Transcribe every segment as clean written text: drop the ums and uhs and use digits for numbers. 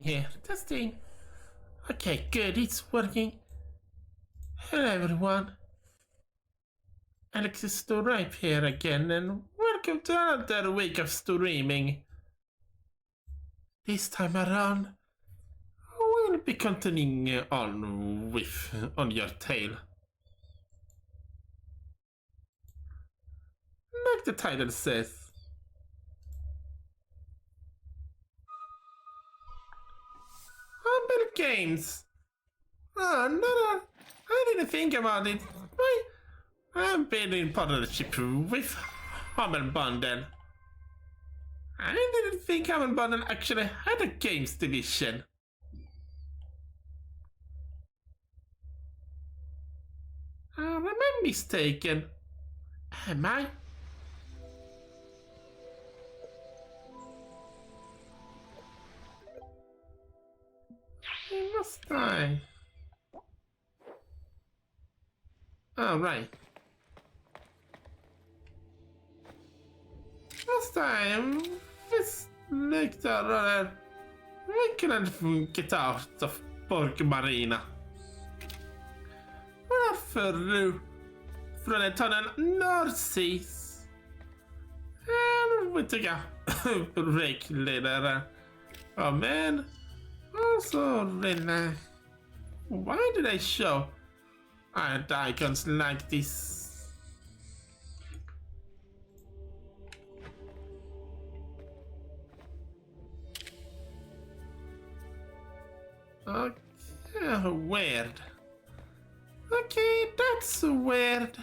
Yeah, testing. Okay, good, it's working. Hello everyone. Alex is Ripe here again, and welcome to another week of streaming. This time around, we'll be continuing on with On Your Tail. Like the title says. Humble Games. Oh, no, I didn't think about it. I've been in partnership with Humble Bundle. I didn't think Humble Bundle actually had a games division. Am I mistaken? Am I? Must I? Oh, right. Last time, this looked rather... We couldn't get out of Borg Marina. We're through the tunnel North Seas. And we took a break later. Oh man. Also, then, why did I show icons like this? Okay, weird. Okay, that's weird.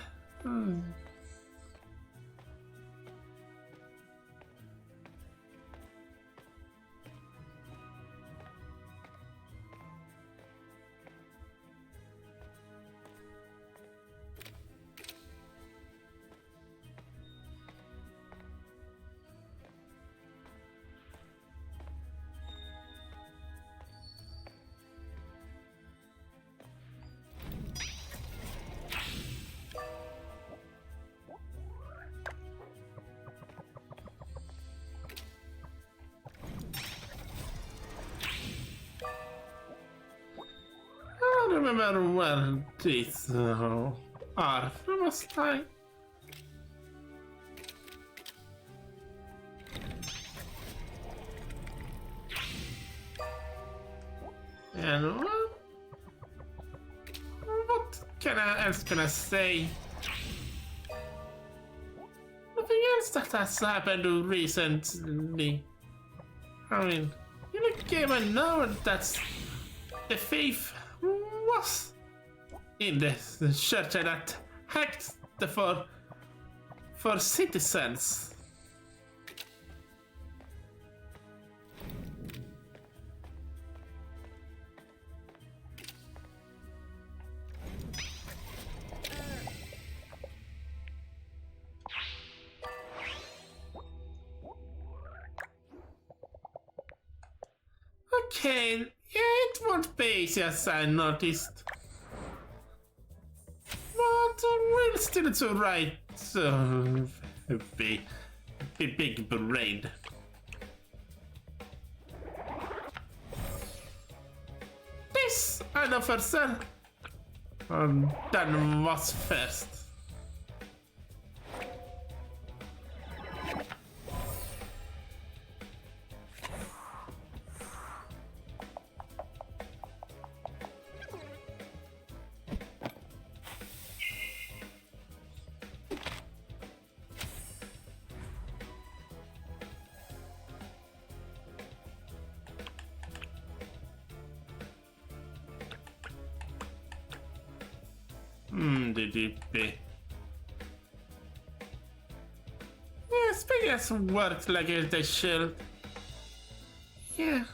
I don't remember where these are from last time. And what else can I say? Nothing else that has happened recently. I mean, in the game I know that the thief was in the church that hacked the for citizens. Okay, yeah, it won't be easy as I noticed. But we'll still to right be big brain. This I know for sure. Done was first. Did it be? Yeah, Spaghetti worked like they should. Yeah.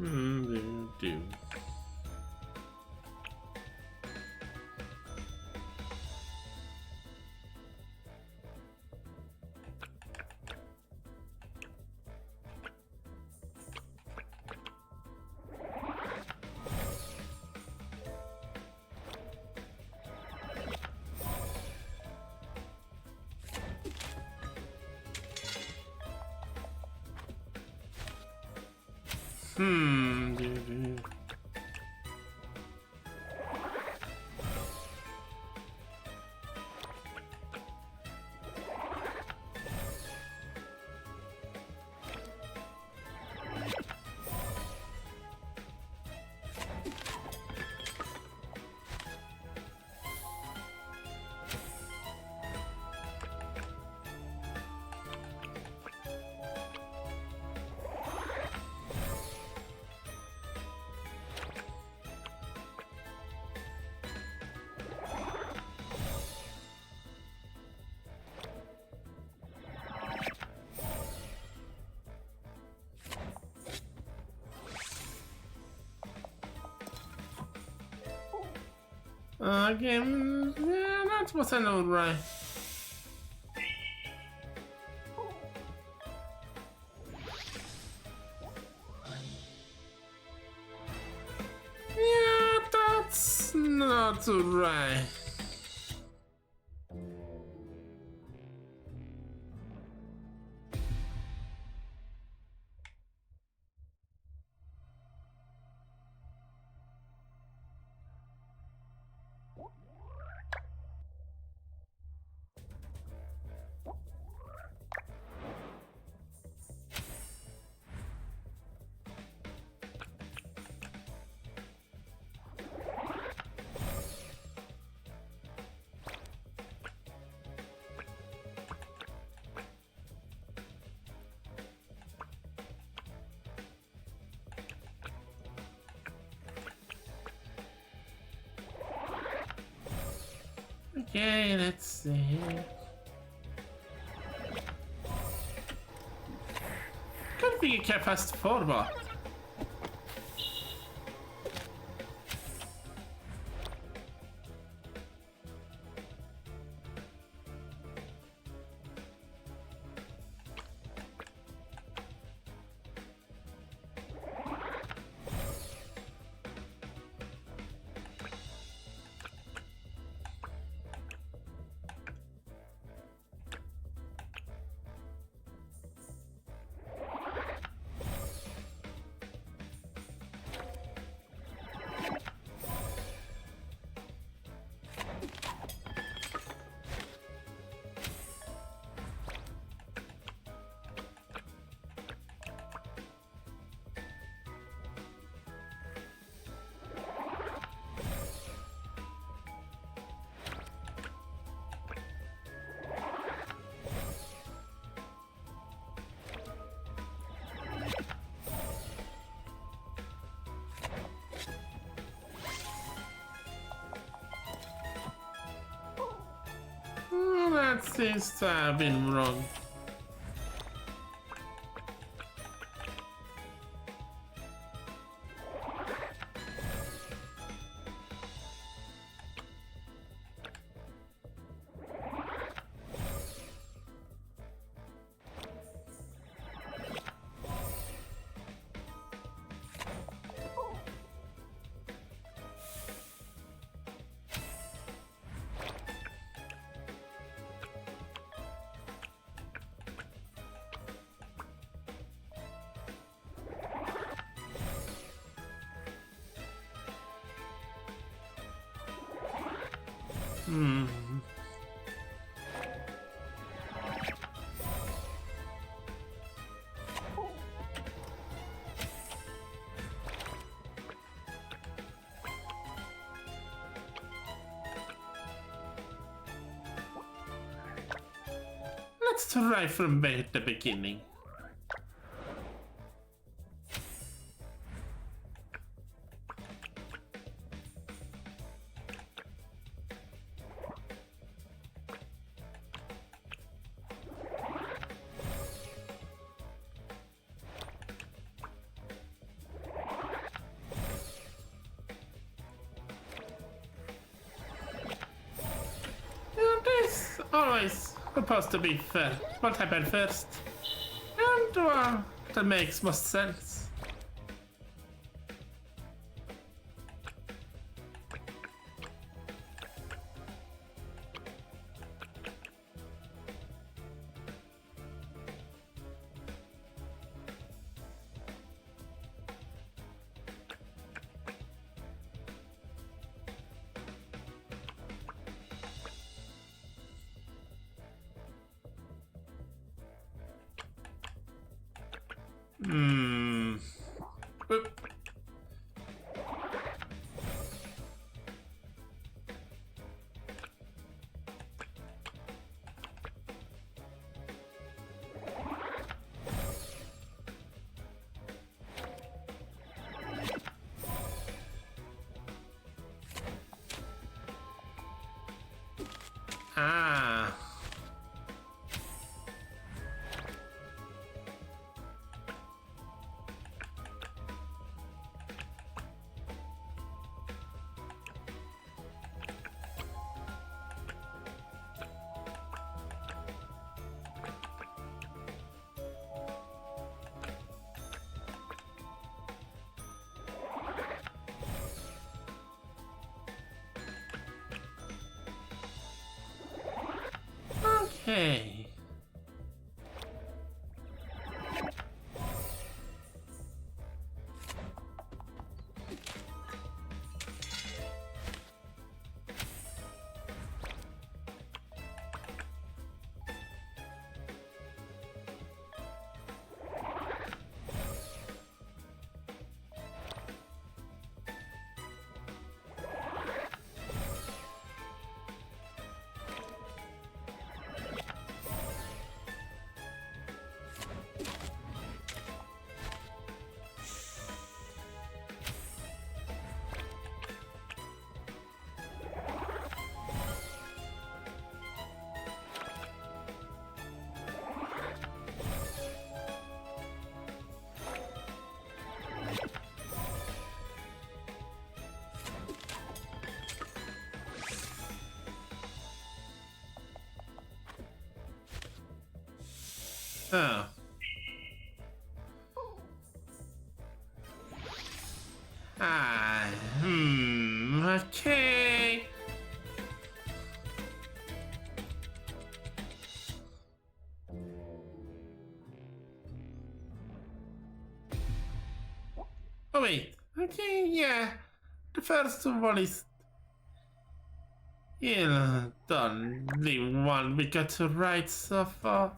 Do. Do. Again, yeah, that was an alright. Yeah, that's not alright. Okay, let's see. Kan vi ikke fast forward? That seems to have been wrong. Let's try from the beginning. always supposed to be first. What happened first? And that makes most sense. Hmm. Oop. Ah. Okay. Oh. Ah. Hmm. Okay. Oh wait. Okay. Yeah. The first one is. Yeah. Done. The one we got to write so far.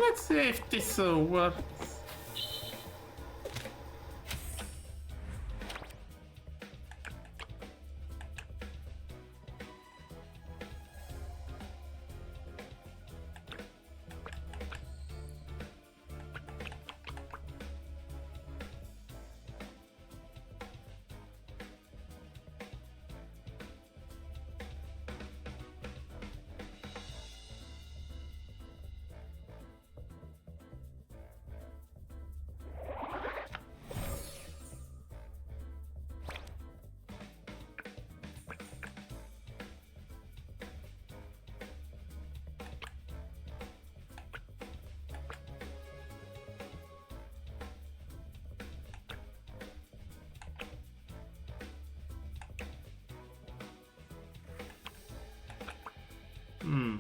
Let's see if this works. Hmm.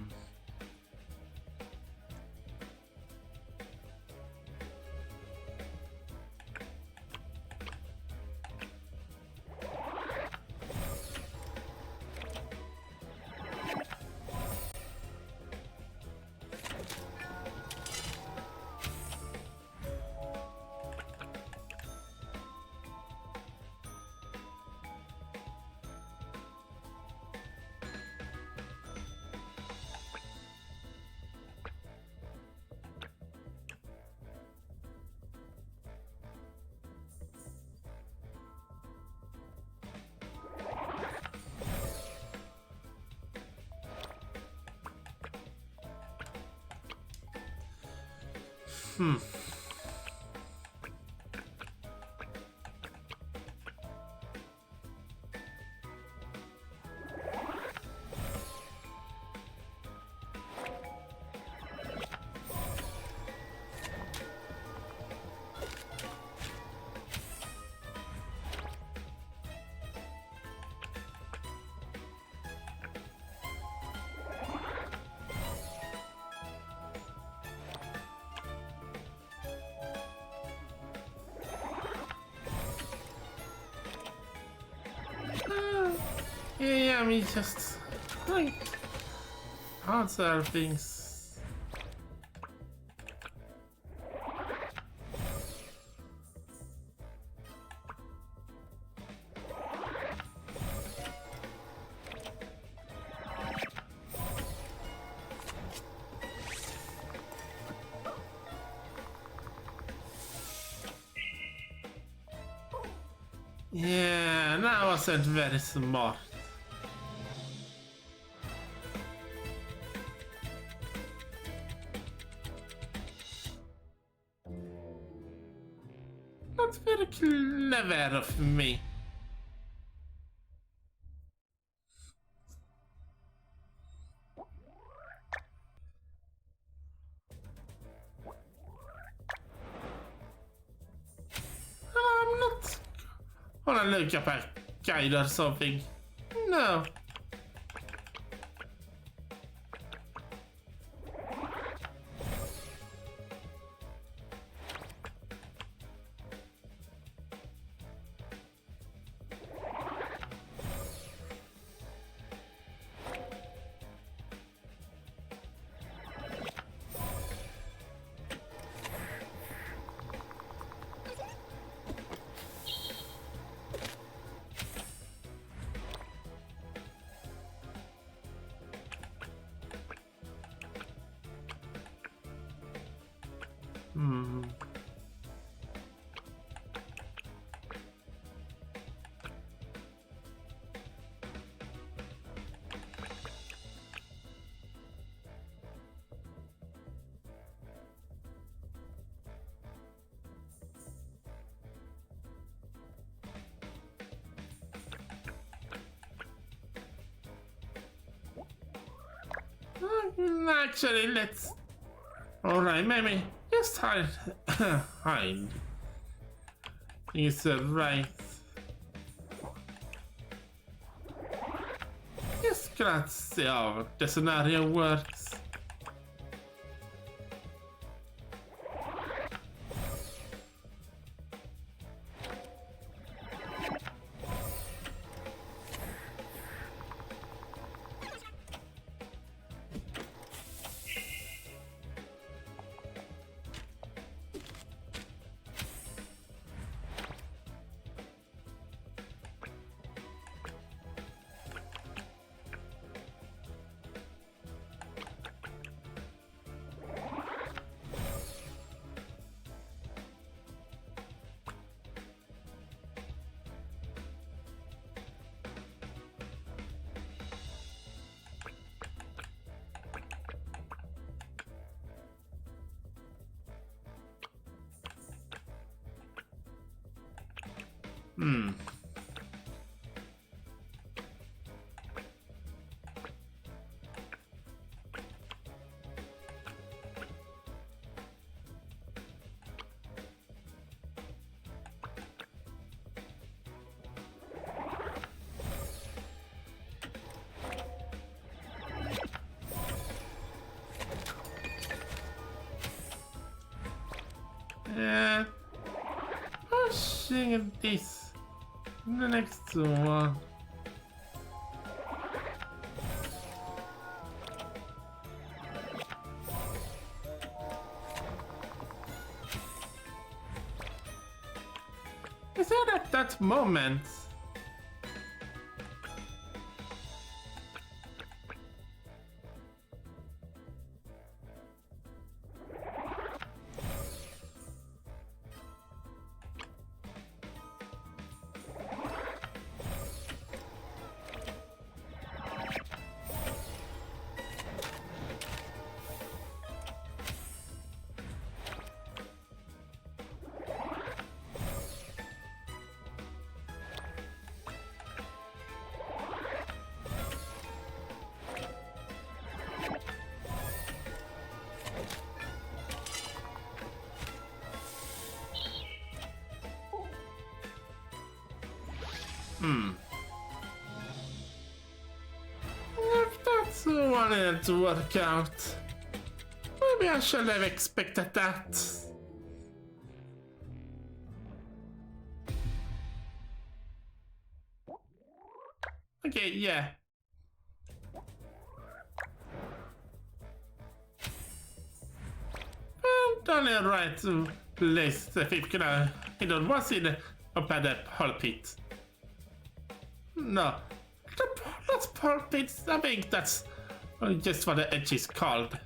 Hmm. Yeah, I mean, just like answer things. Yeah, that wasn't very smart. Not very clever of me. I'm not gonna look up a guide or something. No. Hmm. Actually, let's. Alright, maybe just hide. Hide. Is right. Just gonna see how the scenario works. Hmm. Yeah. Pushing this. The next one. Is that at that moment? If that's wanted to work out, maybe I should have expected that. Okay, yeah. I'm done right to place the fifth gonna it was in up at the pulpit. No. That's pulpit. I think that's just what the edge is called.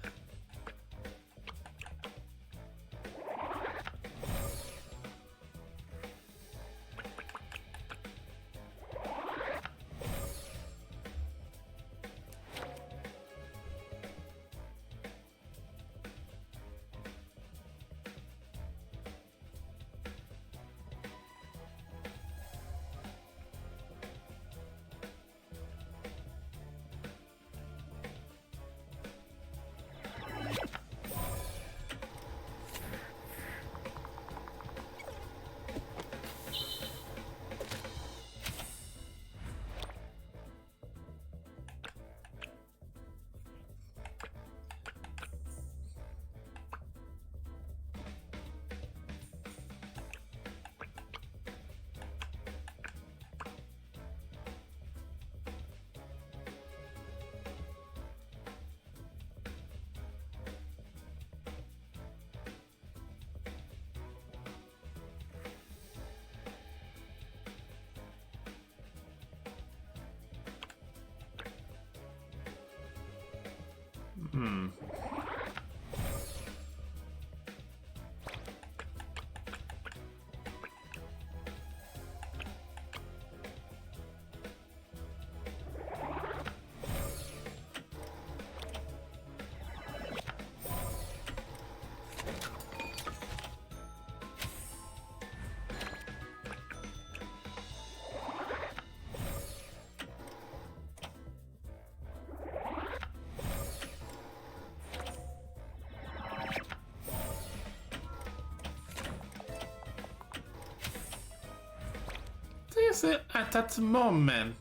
This at that moment.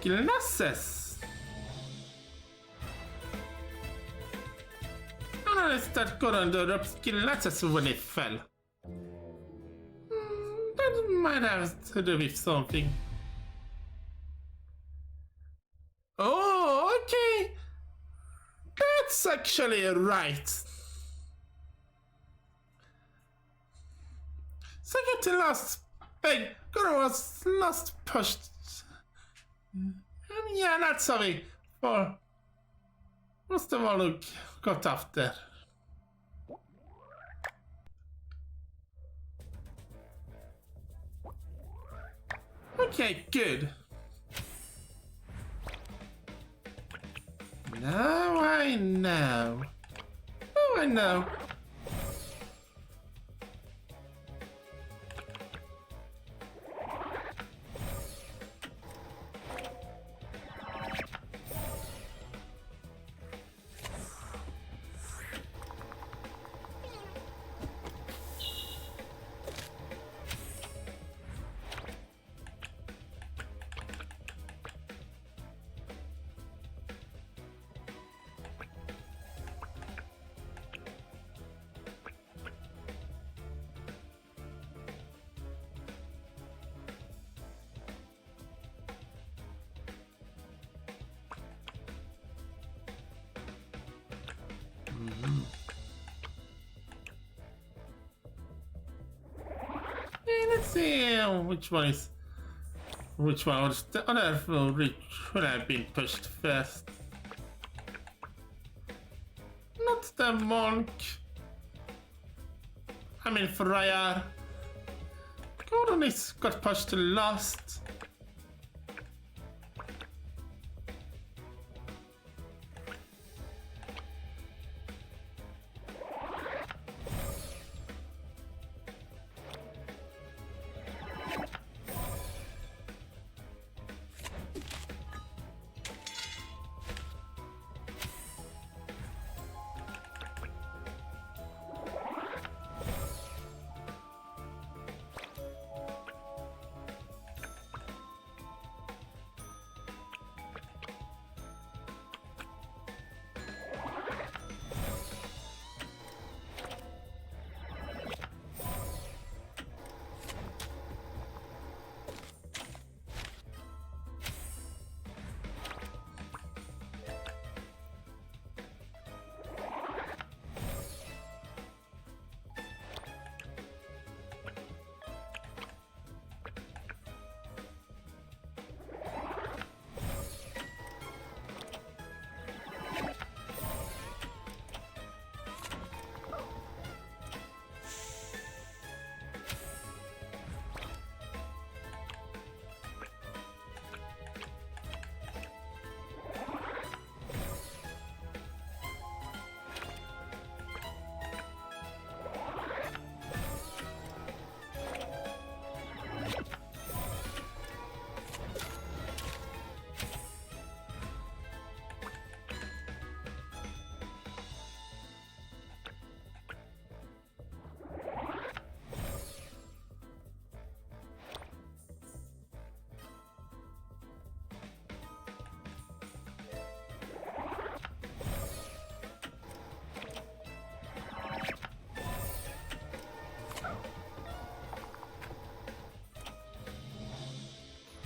Glasses. Han estat gående upp glasses when it fell. That might have to do with something. Oh, okay. That's actually right. So get the last big girl was last pushed. Yeah, that's something for most of all who got after. Okay, good. Now I know. Oh, I know. let's see which one was the other which should have been pushed first. Not the monk. I mean Friar. Gordon is got pushed to last.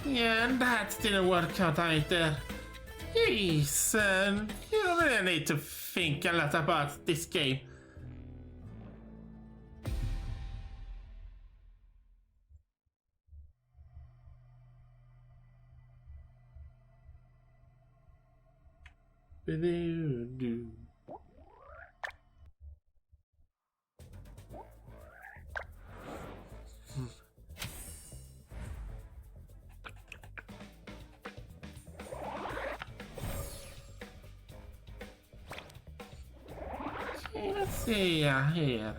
Yeah, that didn't work out either. Jeez, you really need to think a lot about this game. Let's see here.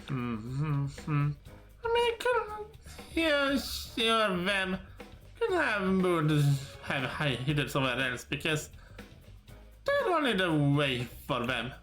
I mean, sure, them could have moved, have hidden somewhere else because that's only the way for them.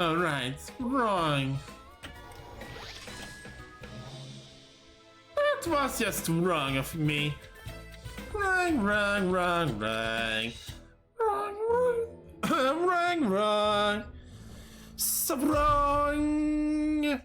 Alright, wrong. That was just wrong of me. Wrong, wrong, wrong, wrong. Wrong, wrong. Wrong, wrong. So wrong.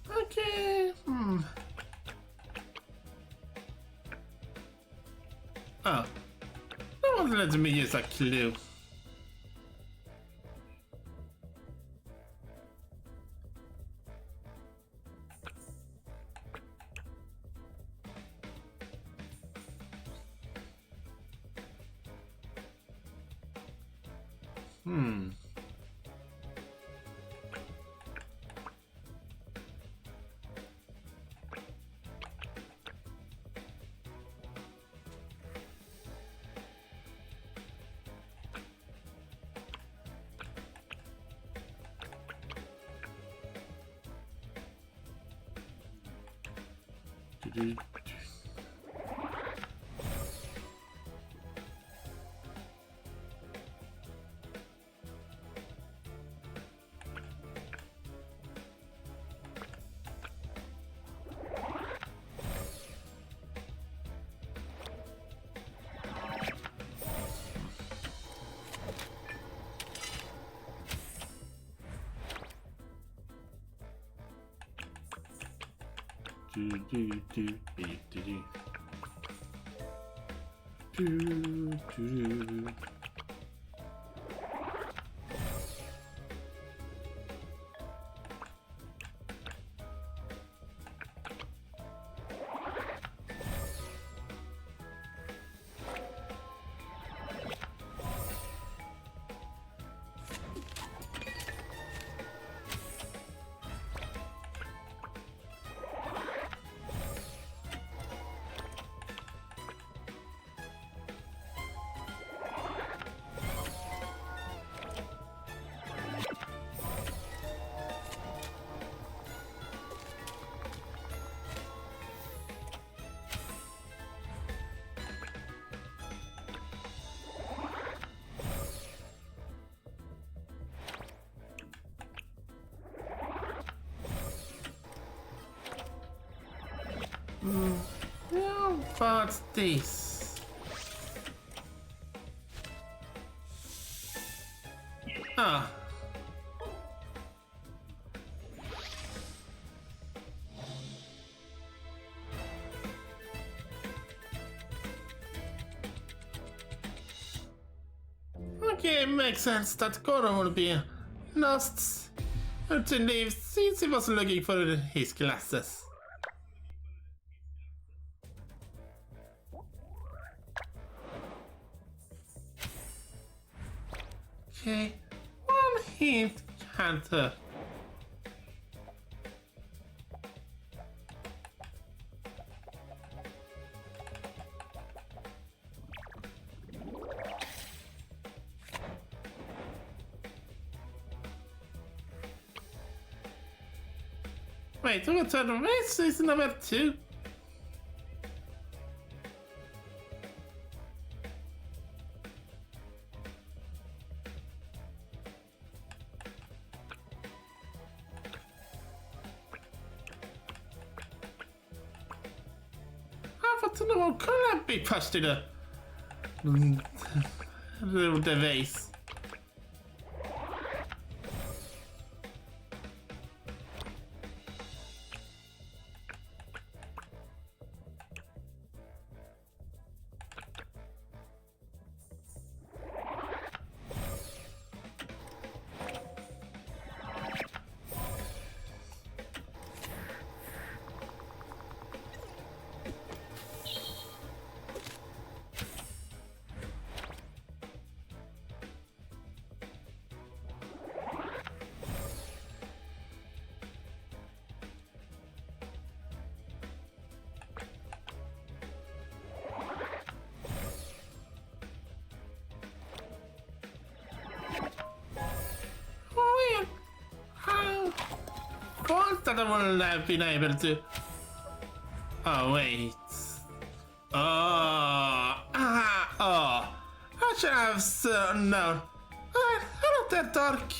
Okay. Oh. That wasn't letting me use a clue. Yeah, what's this? Ah. Okay, makes sense that Gordon would be lost to leave since he was looking for his glasses. Okay, one hint, Hunter. Wait, we're gonna turn away season number 2. I want to know what could that be pushed to the vase. that I wouldn't have been able to. Oh, wait. Oh, oh. I should have known. Hello there, Dark.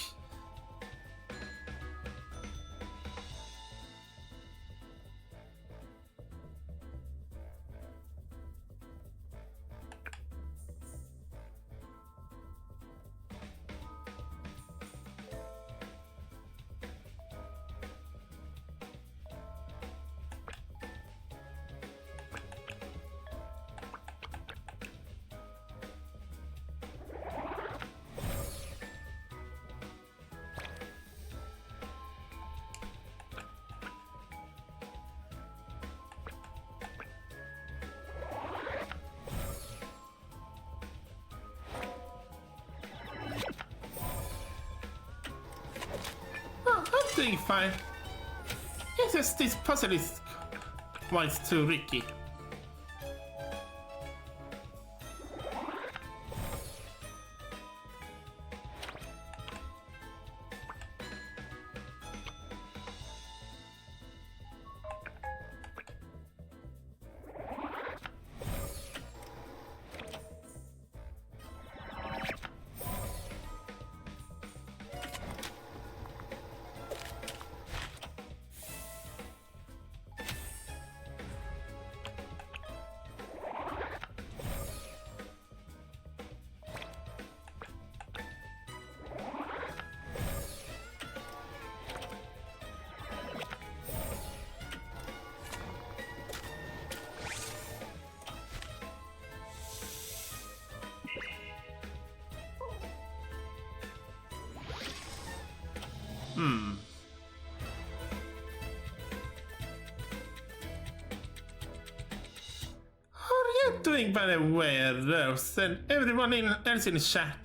I'm doing fine. It's just this puzzle is quite too tricky. Are you doing very well, Rose, and everyone else in the chat?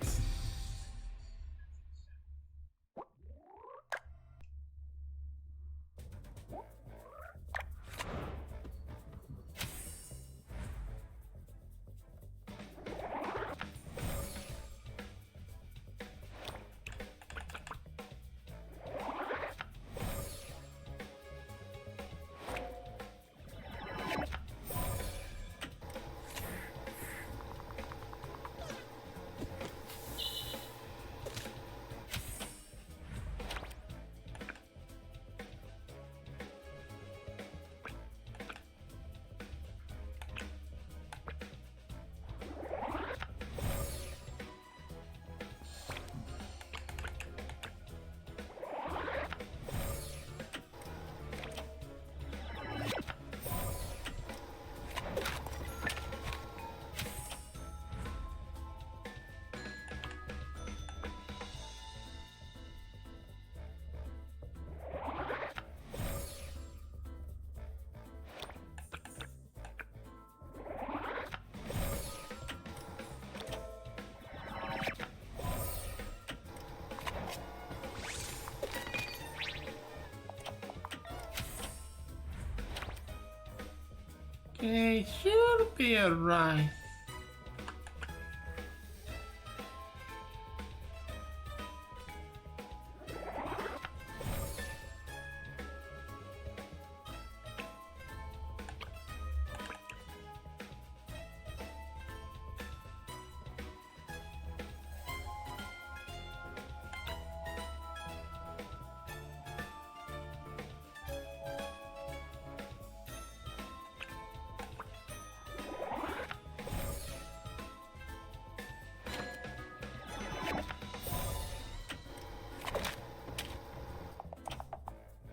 Okay, should be alright.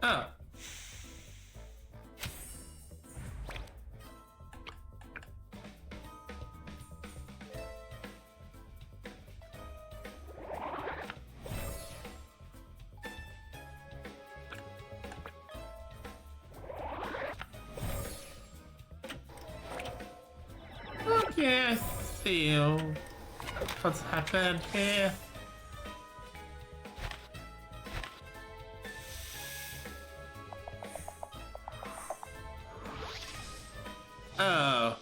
Oh. Okay, I see what's happened here. Oh.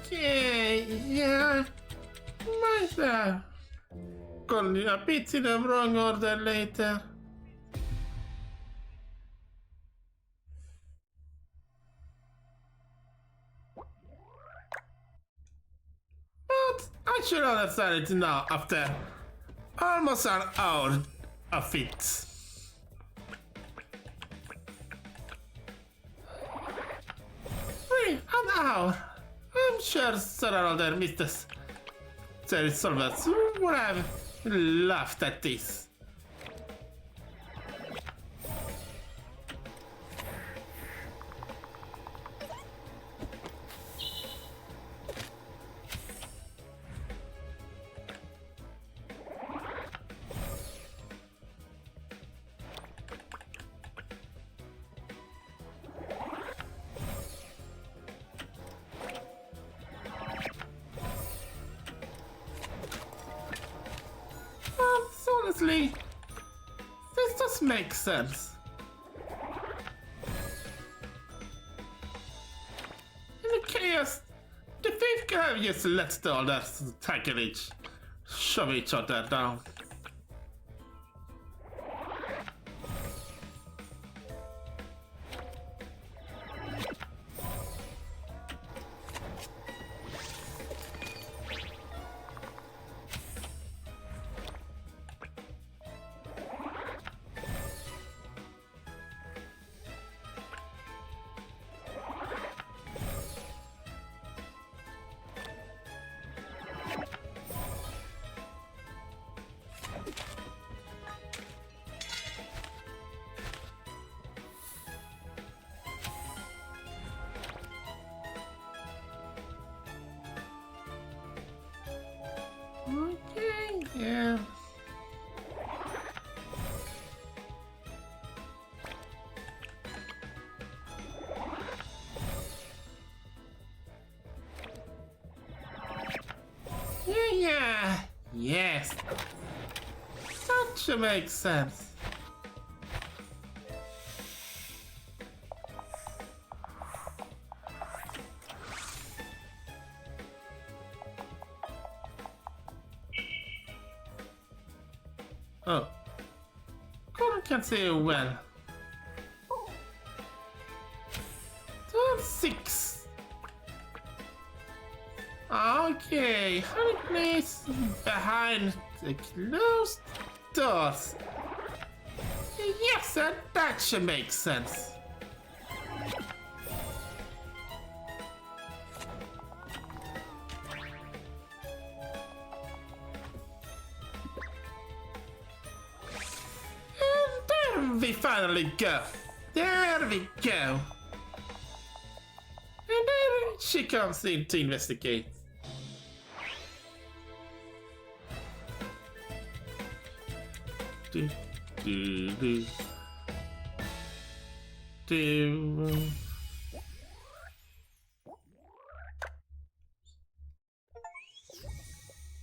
Okay, yeah. Might have gone a bit in the wrong order later. should understand it now after almost an hour of it. Wait, an hour? I'm sure several other Mr. Solvers would have laughed at this. Honestly, this does make sense. In the chaos, the thief can have just let the others tackle each, shove each other down. Okay, yeah. Yeah, yes. That should make sense. Oh. Connor can say well. Turn 6. Okay, hiding place behind the closed doors. Yes, that should make sense. We finally go. There we go. And then she comes in to investigate. Do, do, do. Do.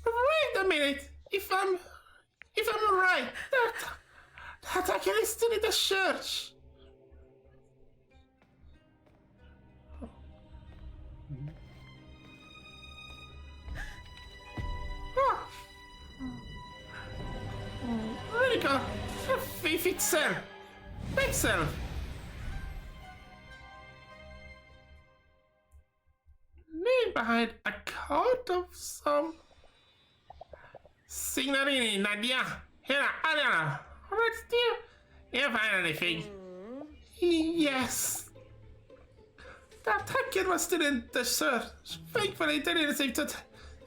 Wait a minute. If I'm right, that attacker is still in the church. Oh. There you go. Thief itself. Itself. Leave behind a coat of some Signorini Nadia. Here, Adriana. Right, Steve? You find anything? Yes. The attacker was still in the church. Thankfully, they didn't seem to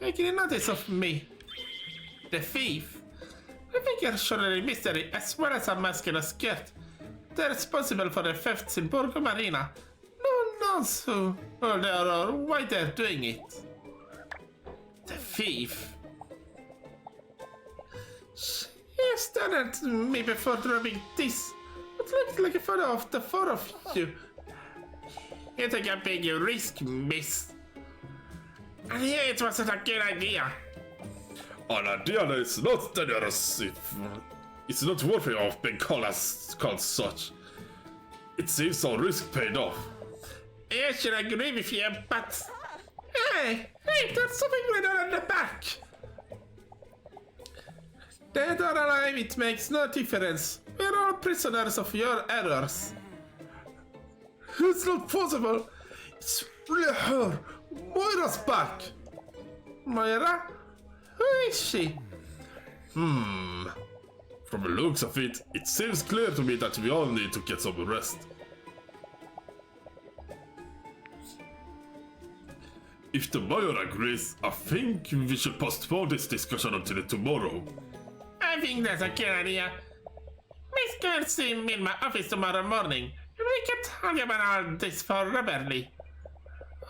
take any notice of me. The thief. I think you're surely a mystery as well as a muscular skirt. They're responsible for the thefts in Borgo Marina. No one knows who or why they're doing it. The thief. You stared at me before dropping this. It looked like a photo of the four of you. You take a big risk, miss. And here it wasn't a good idea. An idea that is not dangerous if it's not worthy of being called such. It seems our risk paid off. I should agree with you, but... Hey, there's something written on the back. Dead or alive, it makes no difference. We're all prisoners of your errors. It's not possible. It's really her. Moira's back. Moira? Who is she? From the looks of it, it seems clear to me that we all need to get some rest. If the mayor agrees, I think we should postpone this discussion until tomorrow. I think that's a good idea. Please come and see me in my office tomorrow morning. We can talk about all this foreverly.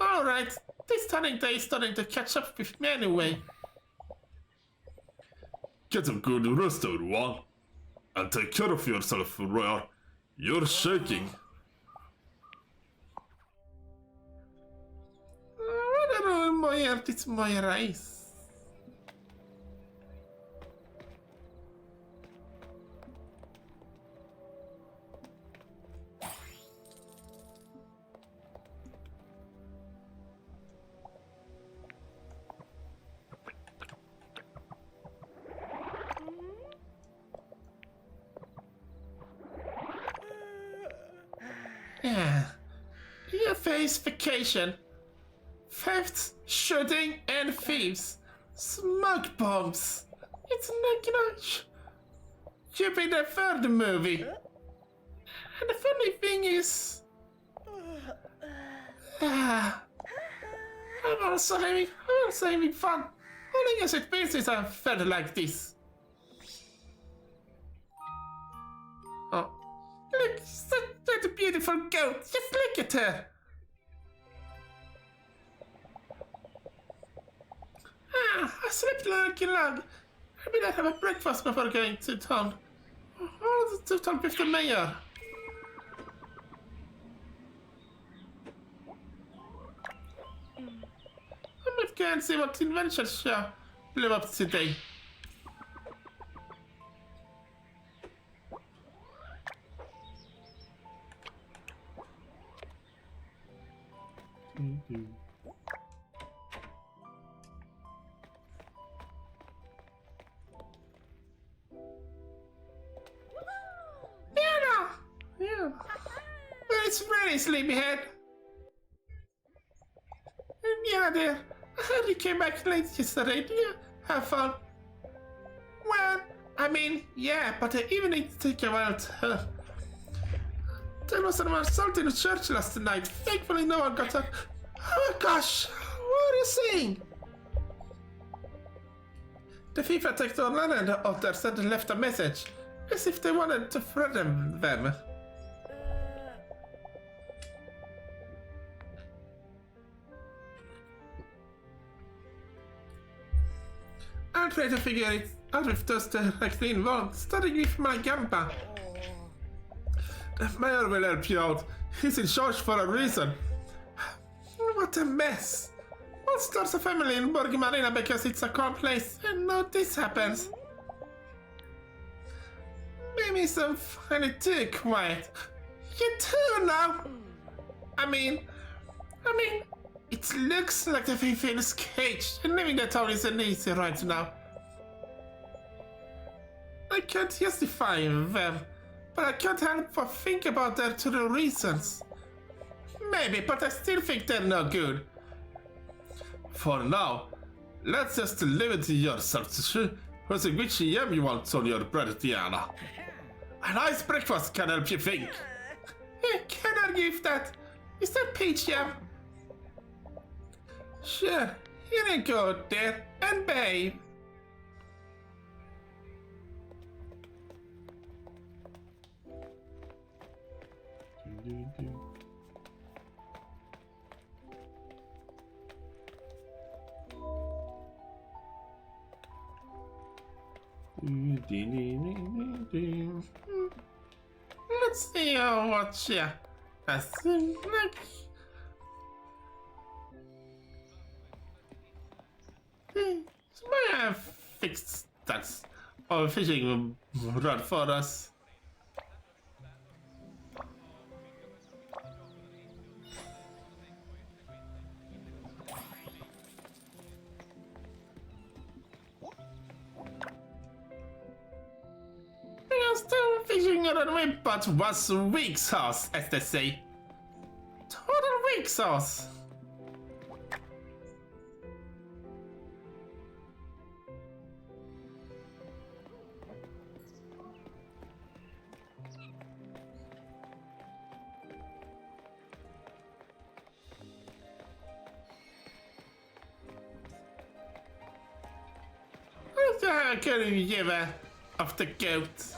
Alright, this turning day is starting to catch up with me anyway. Get a good rest, everyone. And take care of yourself, Royal. You're shaking. What are my artists, my rice? Yeah. Your face vacation. Thefts, shooting, and thieves. Smoke bombs. It's not should be the third movie. And the funny thing is... I'm also having fun. Only as it pieces are fed like this. Oh. Look, such a beautiful goat. Just look at her. I slept like a log. I better have a breakfast before going to town. Or to talk with the mayor. I might go and see what invention show blew up today. Yeah. But it's really sleepyhead. Yeah, dear. I heard you came back late yesterday. Did you have fun? Well, I mean, yeah, but the evening took a while to... There was an assault in the church last night. Thankfully, no one got hurt. Oh gosh, what are you saying? The thief attacked Orlando and the others and left a message, as if they wanted to threaten them. I'll try to figure it out with those directly involved, starting with my grandpa. The mayor will help you out. He's in charge for a reason. What a mess. What starts a family in Borg Marina because it's a calm place, and now this happens. Maybe some funny too quiet. You too now. I mean, it looks like the thief is caged, and leaving the town isn't easy right now. I can't justify them, but I can't help but think about their true reasons. Maybe, but I still think they're no good. For now, let's just leave it to yourself to choose which yam you want on your bread, Diana. A nice breakfast can help you think. Can I give that? Is that peach yam? Sure, here you go, dear, and babe. Let's see what she has. I have fixed that fishing rod for us. I'm still fishing around my butt once a week sauce, as they say. Total weak sauce. körüljöve of the goat.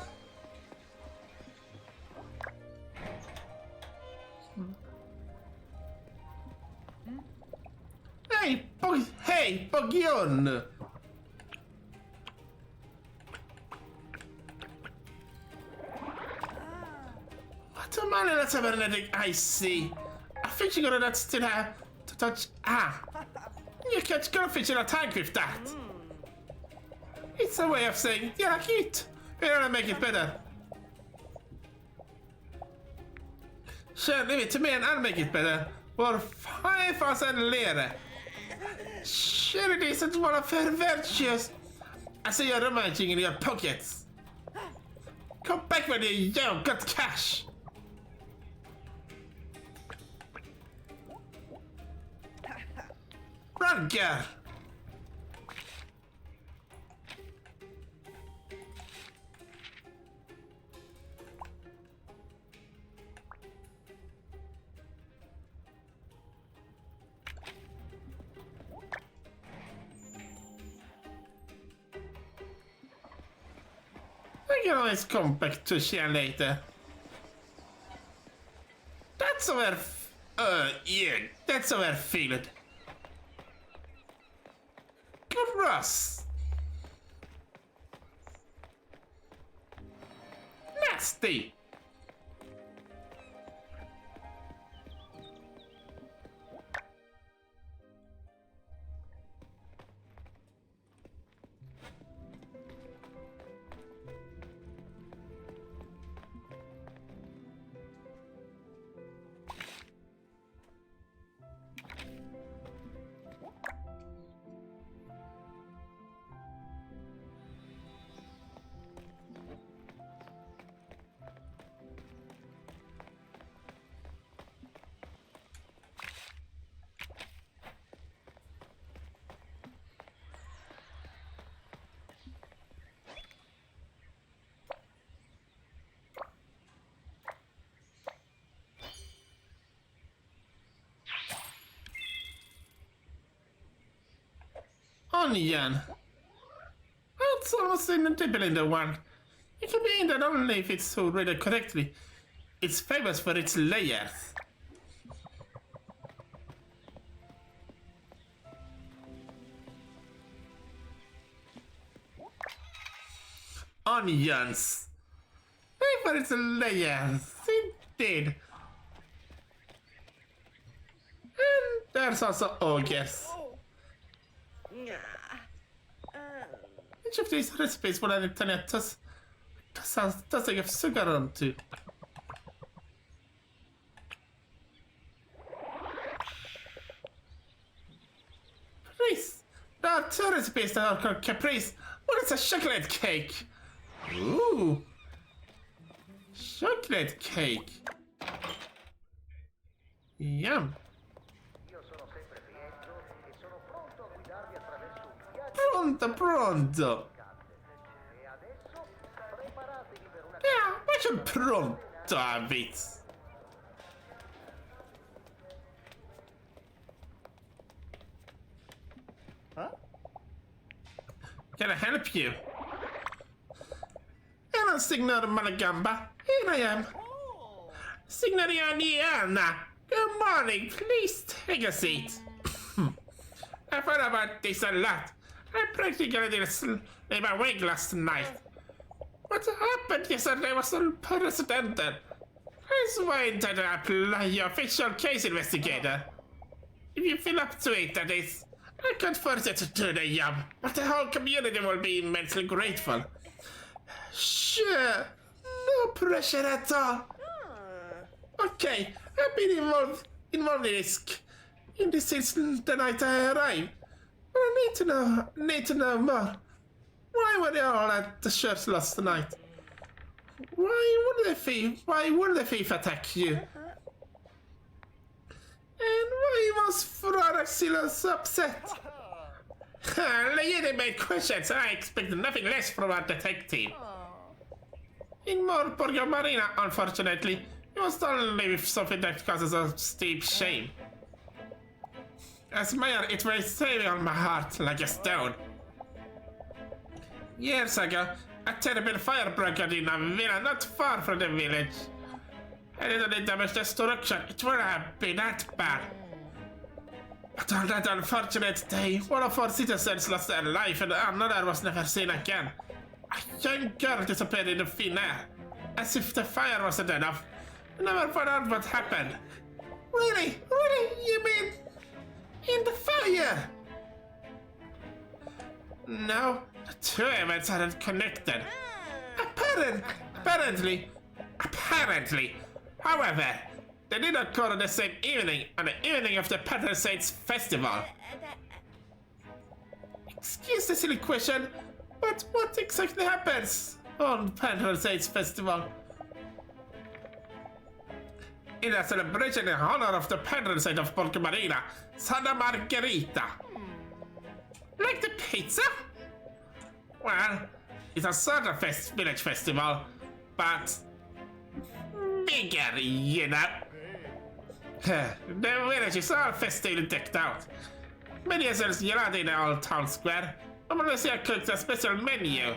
Hej, Pogion! What a man, that's a magnetic I see. I think you're gonna still have to touch. You can't go fish in a tank with that. It's a way of saying, yeah, cute. We're gonna make it better. Sure, leave it to me and I'll make it better. For 5,000 lire. Sure, it isn't one of her virtues. I see you're rummaging in your pockets. Come back when you got cash. Run, girl. I can always come back to share later. That's our yeah, that's our field. Gross. Nasty. Onion. That's almost in the table in the one. It can be eaten only if it's rated correctly. It's famous for its layers. Onions. Famous for its layers. Indeed. And there's also ogres. Each of these recipes will add tossing of sugar onto. Caprice. There are two recipes that are called Caprice. One is a chocolate cake. Ooh. Chocolate cake. Yum. Pronto. Yeah, faccio pronto a Vitz. Huh? Can I help you? Hello, Signor Malagamba. Here I am. Signorina Diana. Good morning. Please take a seat. I thought about this a lot. I practically didn't sleep awake last night. What happened yesterday was unprecedented. That's why I apply your official case investigator. If you feel up to it, that is. I can't force you to do the job, but the whole community will be immensely grateful. Sure, no pressure at all. Okay, I've been involved in this since the night I arrived. But I need to know more. Why were they all at the church last night? Why would the thief attack you? And why was Froraxilos upset? Legitimate questions. I expected nothing less from our detective. In more Borgo Marina, unfortunately, it was only with something that causes a steep shame. As mayor, it may stay on my heart like a stone. Years ago, a terrible fire broke out in a villa not far from the village. And it only damaged destruction. It would have been that bad. But on that unfortunate day, one of our citizens lost their life and another was never seen again. A young girl disappeared in the thin air, as if the fire wasn't enough. We never found out what happened. Really? Really? You mean in the fire? No, the two events aren't connected. Apparently. However, they did occur on the same evening, on the evening of the Patron Saints Festival. Excuse the silly question, but what exactly happens on Patron Saints Festival? In a celebration in honor of the patron saint of Porco Marina, Santa Margherita. Like the pizza? Well, it's a sort of village festival, but bigger, you know. The village is all festively decked out. Many sells gelato in the old town square. Malaysia cooks a special menu.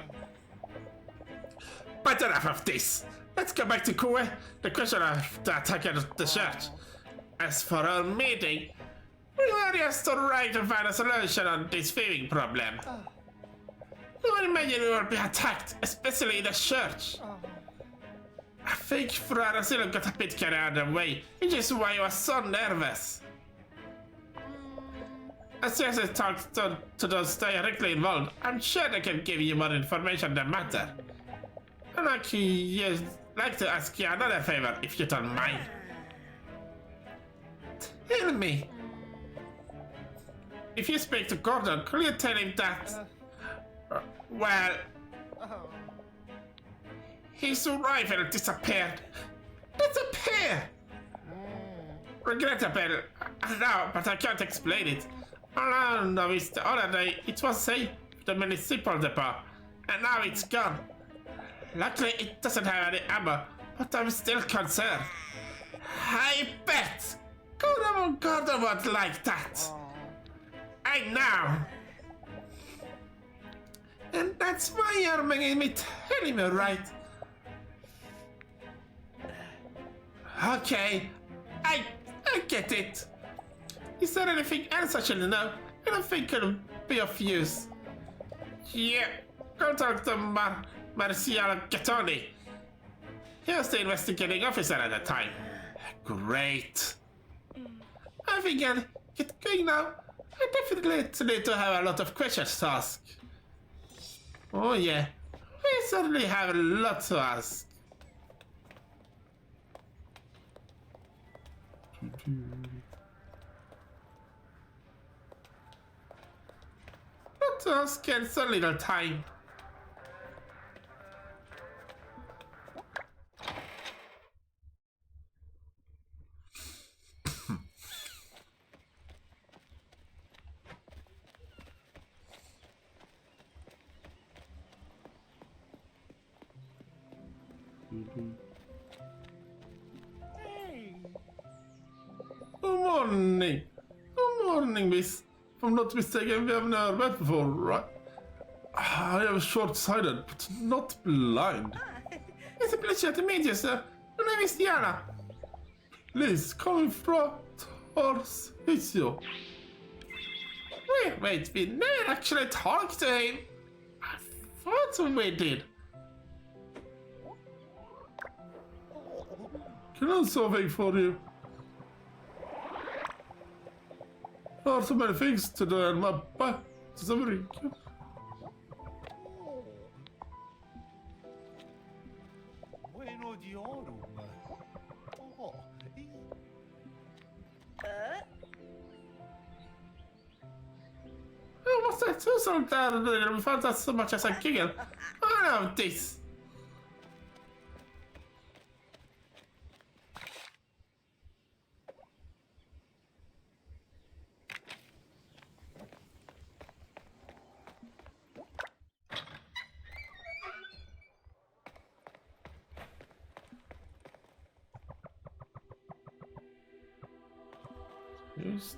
But enough of this. Let's go back to Kue, the question of the attack at the church. As for our meeting, we were just trying to find a solution on this thieving problem. We would imagine we will be attacked, especially in the church. I think Frere still got a bit carried away, which is why he was so nervous. As soon as I talk to those directly involved, I'm sure they can give you more information than matter. And I'd like to ask you another favor, if you don't mind. Tell me, if you speak to Gordon, could you tell him that, well, his rifle disappeared. Disappeared! Regrettable, no, but I can't explain it. All I know is the other day it was safe, the municipal depot, and now it's gone. Luckily, it doesn't have any ammo, but I'm still concerned. I bet Gordon won't like that. I know. And that's why you're making me tell him, right? Okay, I get it. Is there anything else I should know? I don't think it'll be of use. Yeah, go talk to Marcial Gattoni. He was the investigating officer at the time. Great. I think I'll get going now. I definitely need to have a lot of questions to ask. Oh yeah, we certainly have a lot to ask. Not to ask in so little time. Good morning. Good morning, miss. If I'm not mistaken, we have never met before, right? I am short-sighted, but not blind. It's a pleasure to meet you, sir. My name is Diana. Please, call me from Tarcisio. Wait, we never actually talked to him. I thought we did. Can I do something for you? There are so many things to do and my back is very cute. Bueno diorum. Oh, Oh, what's that Susan there? We found that so much as a giggle. I love this.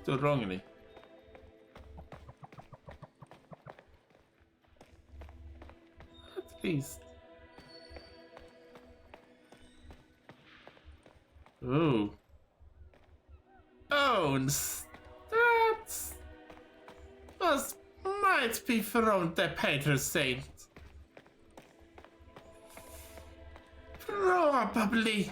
Just wrongly. least. Ooh. Bones. That might be from the patron saint. Probably.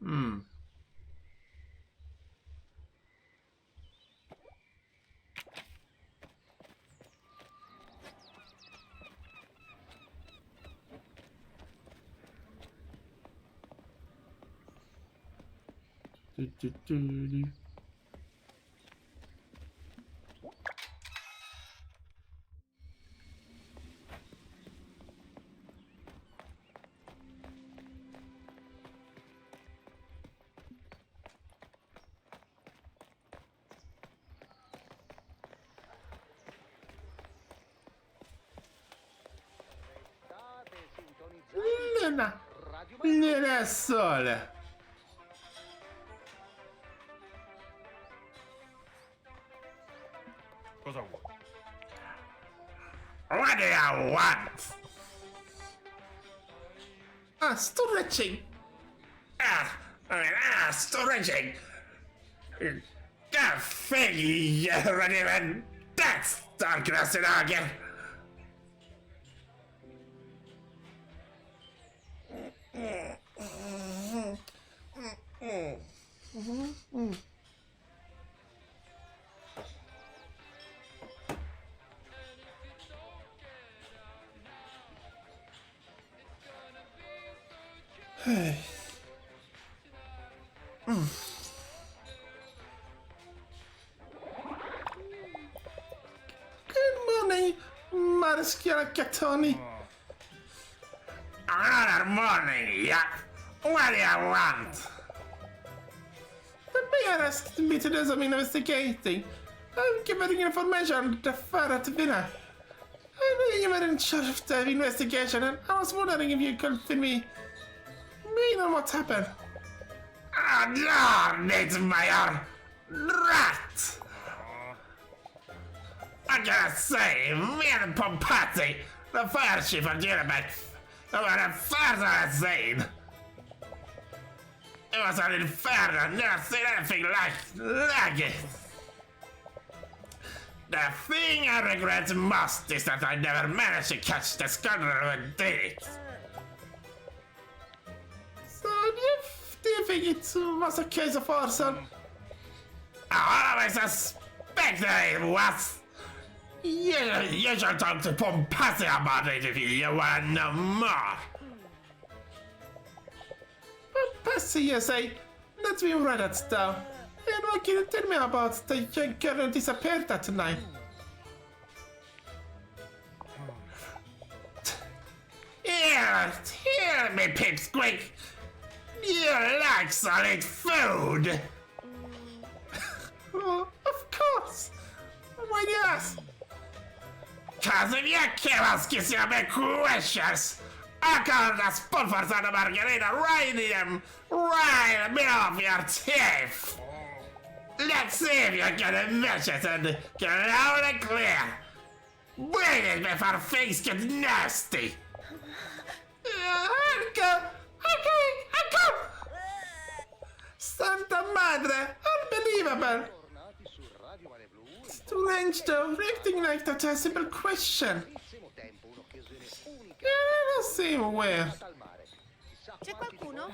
Hmm. Do. Luna. Luna Sole. Cosa vuoi? What do you want? Stretching. Stretching. Caffè, Radiven. That's darkness in again. Good morning, Marischiara Cattoni. Another morning, yeah. What do you want? The mayor asked me to do some investigating. I'm giving information on the Farad Villa. I know you were in charge of the investigation, and I was wondering if you could fill me know what happened. No, it's my rat. I gotta say, me and Pompati, the fire chief of Jurabec, were further insane. It was an inferno, never seen anything like it. The thing I regret most is that I never managed to catch the scoundrel who did it. So, do you think it was a case of arson? I always suspected it was. You should talk to Pompasi about it if you want to know more. Pompasi, you say? Let me write that down. And what can you tell me about the young girl who disappeared that night? Hear me, Pipsqueak. You like solid food. Of course. Why do you ask? Cause if you keep asking so many questions, I call the spoonfuls on the margarita right in the middle of your teeth. Let's see if you can match it and get it out and clear. Bring it before things get nasty. I'll go. Santa Madre, unbelievable. Strange though, acting like that's a simple question. I don't see where. C'è qualcuno?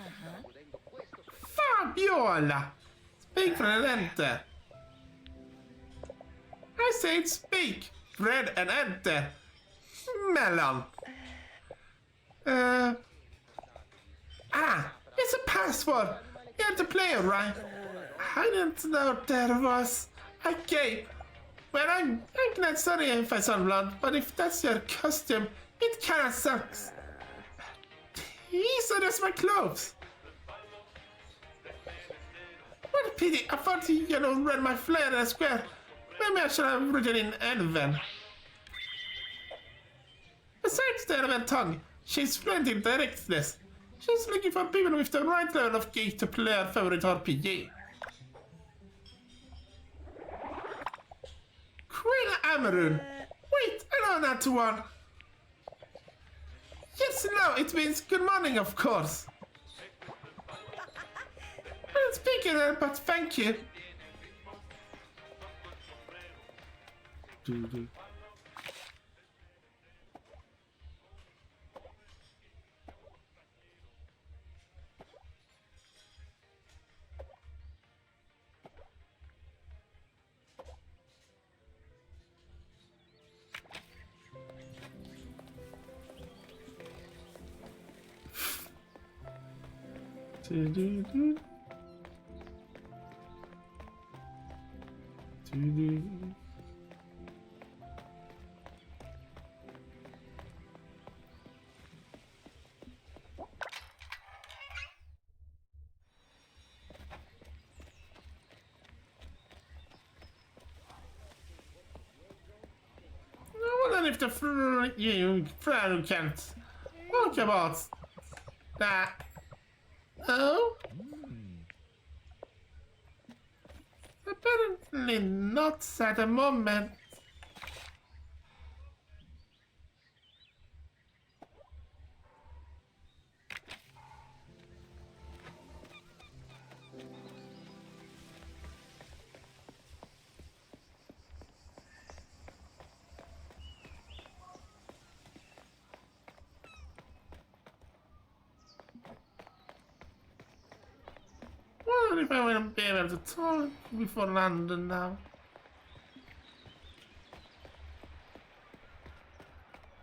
Fabiola! Speak for and enter. I said speak, Fred and enter. Melon. It's a password. You have to play it, right? I didn't know there was. Okay. Well, I'm not sorry if I sound blunt, but if that's your costume, it kinda sucks. These are just my clothes. What a pity, I thought you know, read my flair as square. Maybe I should have written in Elven. Besides the Elven tongue, she's fluent in directness. She's looking for people with the right level of geek to play her favorite RPG. Queen Amarun. Wait, I know that one. Yes, no, it means good morning, of course. I don't speak it, but thank you. I wonder if the friend can't talk about that. Oh? Apparently not at the moment. What if I won't be able to talk before London now?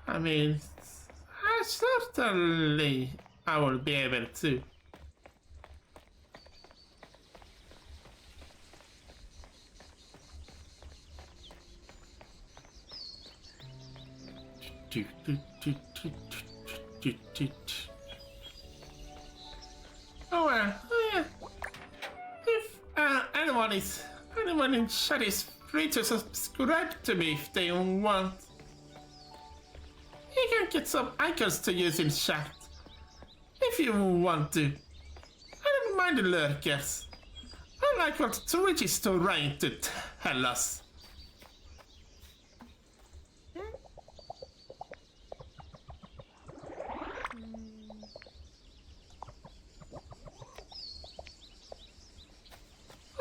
I mean, certainly I will be able to. Oh well, oh yeah. If anyone in chat is free to subscribe to me if they want. You can get some icons to use in chat if you want to. I don't mind the lurkers. I like what Twitch is trying to tell us.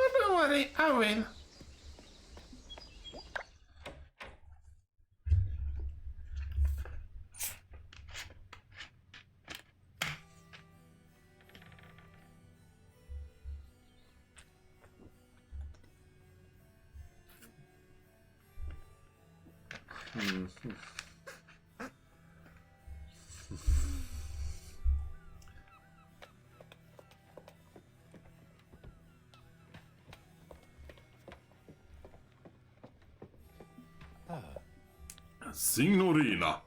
Oh, don't worry, I will. Signorina.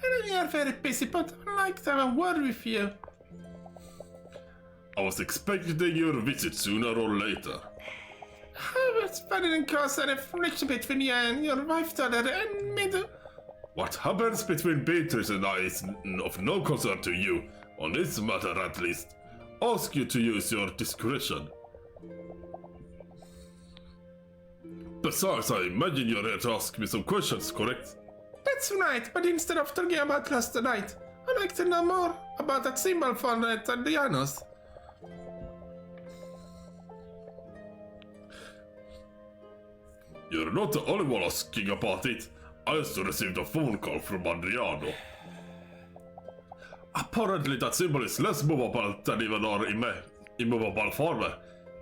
I know you're very busy, but I'd like to have a word with you. I was expecting your visit sooner or later. I was planning to cause a friction between you and your wife, daughter, and me to... What happens between Beatrice and I is of no concern to you. On this matter, at least. Ask you to use your discretion. Besides, I imagine you're here to ask me some questions, correct? That's right, but instead of talking about last night, I'd like to know more about that symbol for the Italianos. You're not the only one asking about it. I also received a phone call from Adriano. Apparently that symbol is less movable than even our immovable farmer.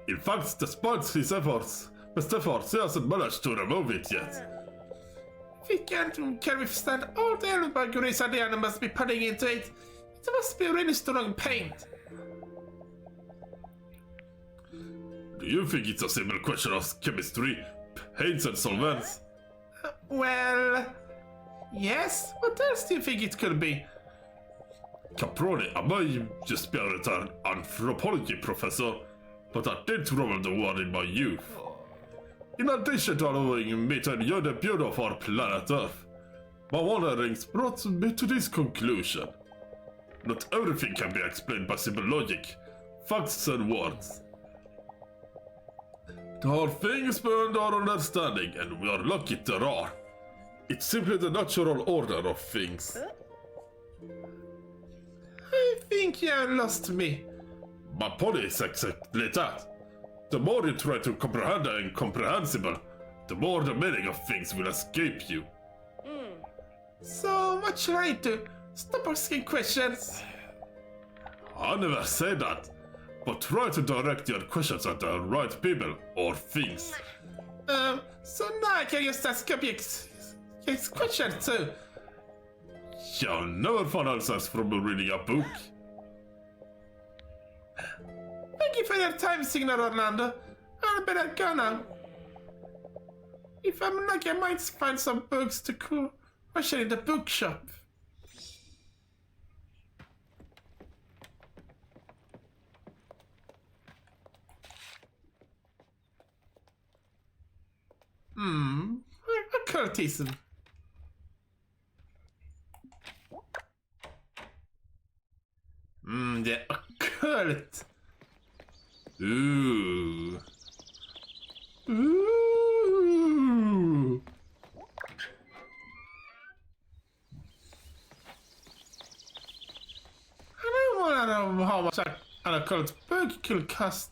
In fact, despite his efforts, he hasn't managed to remove it yet. We can withstand all the elbuggeries Adriano must be putting into it. It must be really strong paint. Do you think it's a simple question of chemistry, paints and solvents? Well, yes. What else do you think it could be? Caproni, I may just be an anthropology professor, but I did travel the world in my youth. In addition to allowing me to enjoy the beauty of our planet Earth, my wanderings brought me to this conclusion. Not everything can be explained by simple logic, facts and words. There are things beyond our understanding, and we are lucky there are. It's simply the natural order of things. I think you lost me. My point is exactly that. The more you try to comprehend the incomprehensible, the more the meaning of things will escape you. So what should I do? Stop asking questions. I never say that, but try to direct your questions at the right people or things. So now I can just ask up your questions too. You'll never find answers from reading a book. Thank you for your time, Signor Orlando. I better go now. If I'm lucky, I might find some books to question in the bookshop. Occultism. The occult. Ooh. Ooh. I don't want to know how much an occult book could cost.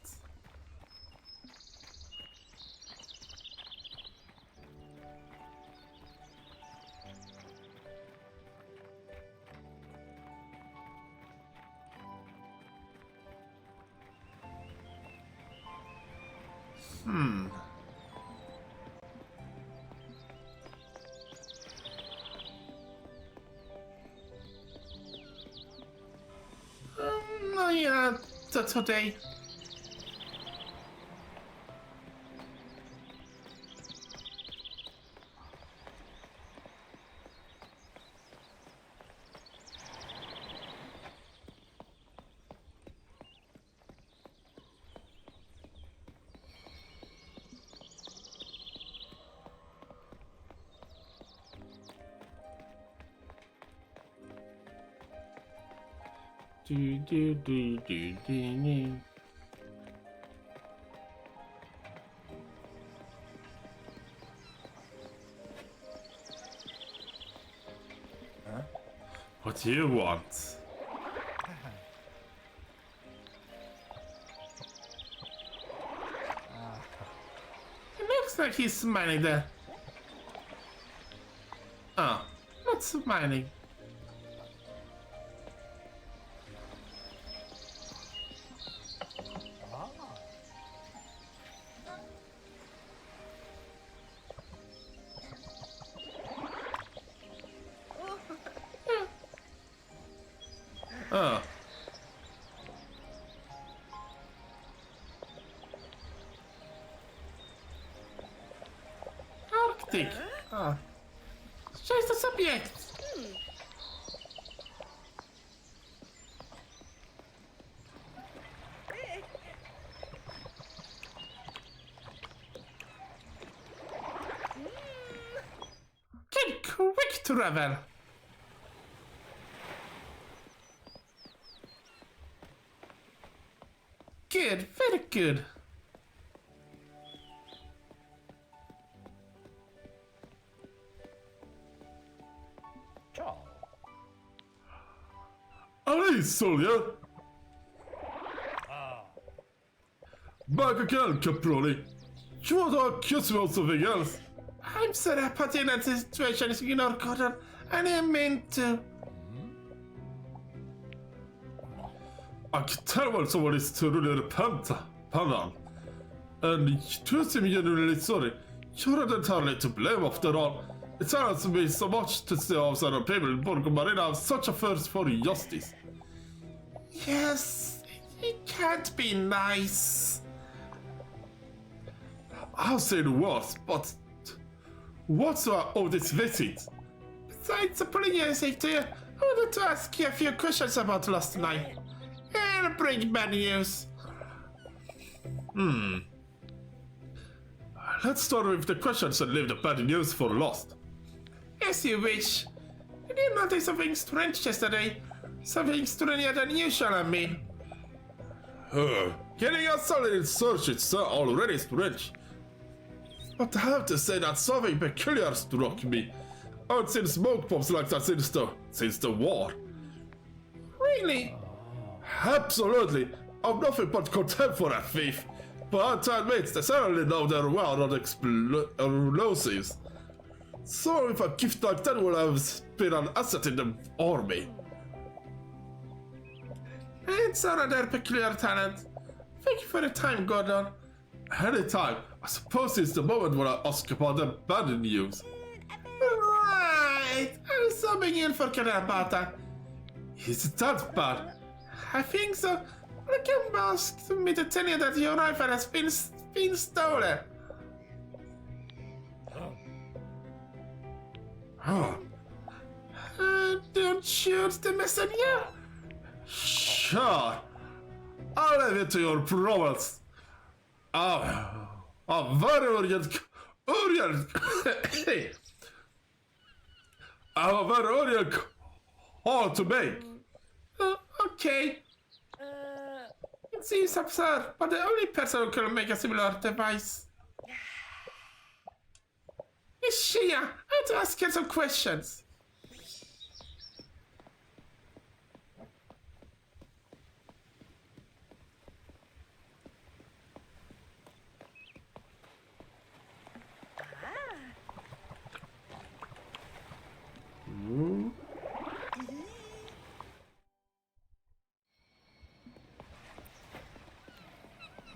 No, yeah, today. Do. What do you want? It looks like he's smiling there. Oh, not smiling. Oh. Arctic. Oh. Change the subject. Get quick travel. Good, very good. Ciao. Allez, soldier! Ah, Back again, Caproni. You want to accuse me of something else? I'm sorry I put you in that situation, Signor Gordon. I didn't mean to. I can tell when someone is truly repentant, and you seem genuinely sorry. You're not entirely to blame after all. It hurts me so much to see how certain people in Borgo Marina have such a thirst for justice. Yes, it can't be nice. I'll say the worst, but what's all this visit? Besides apologizing to you, I wanted to ask you a few questions about last night. And bring bad news. Let's start with the questions and leave the bad news for last. As you wish. Did you notice something strange yesterday? Something stranger than usual, I mean. Getting a solid search is already strange. But I have to say that something peculiar struck me. I haven't seen smoke bombs like that since the war. Really? Absolutely. I'm nothing but contempt for that thief. But I have to admit, they certainly know their way around explosives. So if a gift like that would have been an asset in the army. It's another peculiar talent. Thank you for the time, Gordon. Anytime. I suppose it's the moment when I ask about the bad news. Right. I was so beginning forgetting about that. Is it that bad? I think so. Lucan asked me to tell you that your rifle has been stolen. Huh. Don't shoot the messenger. Sure. I'll leave it to your province. A very urgent I have a very urgent call to make. Okay. It seems absurd, but the only person who can make a similar device is Shia. I have to ask her some questions.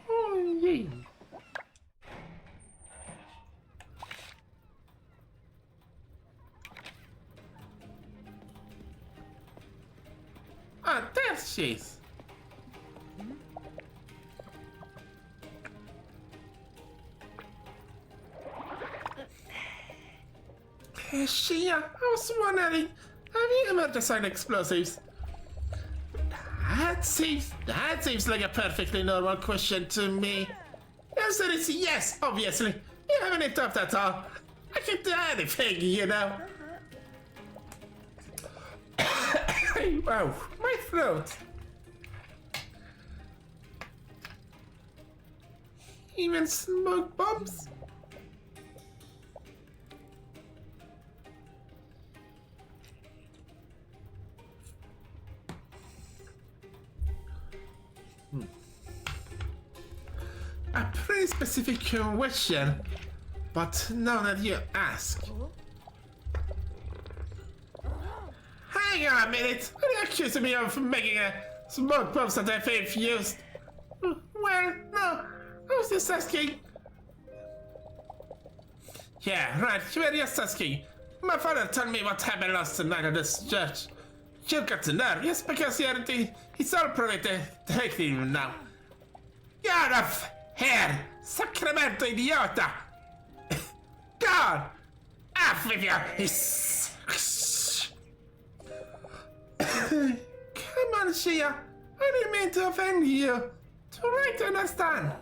Oh, yeah. Ah, there she is. Shia, I was wondering, have you ever designed explosives? That seems like a perfectly normal question to me. The answer is yes, obviously. You haven't interrupted at all. I can do anything, you know. Wow, my throat. Even smoke bombs? A pretty specific question, but now that you ask. Hang on a minute, are you accusing me of making a smoke bombs that I've used? Well, no, I was just asking. Yeah, right, you were just asking. My father told me what happened last night at this church. You got to know, just because you're he's all private detective now. Get off here, Sacramento idiota! God! Off with your Come on, Shia. I didn't mean to offend you. Try to understand.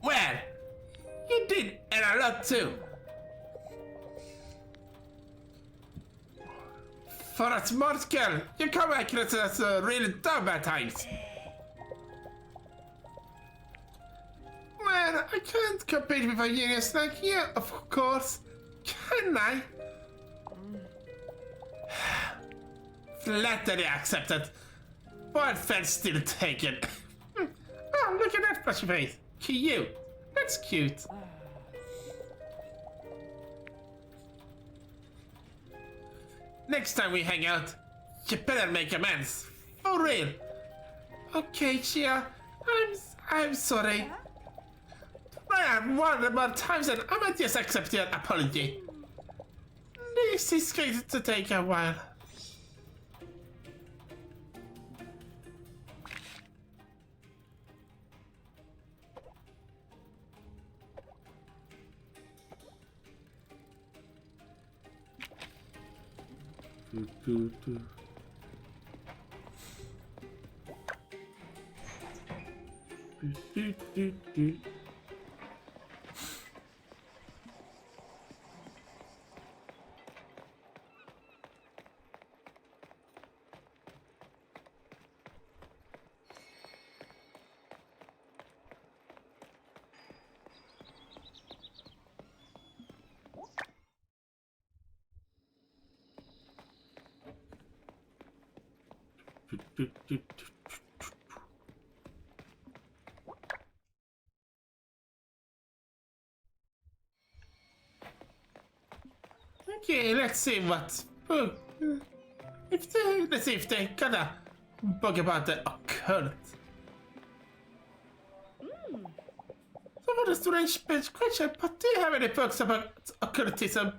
Well, you did, and a lot too. For a smart girl, you come across as really dumb at times. Well, I can't compete with a genius like you, of course. Can I? Flattery accepted. But fence still taken. Oh, look at that flashy face. Cute. That's cute. Next time we hang out, you better make amends. For real. Okay, Chia. I'm sorry. Try one more times and I might just accept your apology. This is going to take a while. Okay, let's see what. Let's see if they got a book about the occult. So what a strange question, but do you have any books about occultism?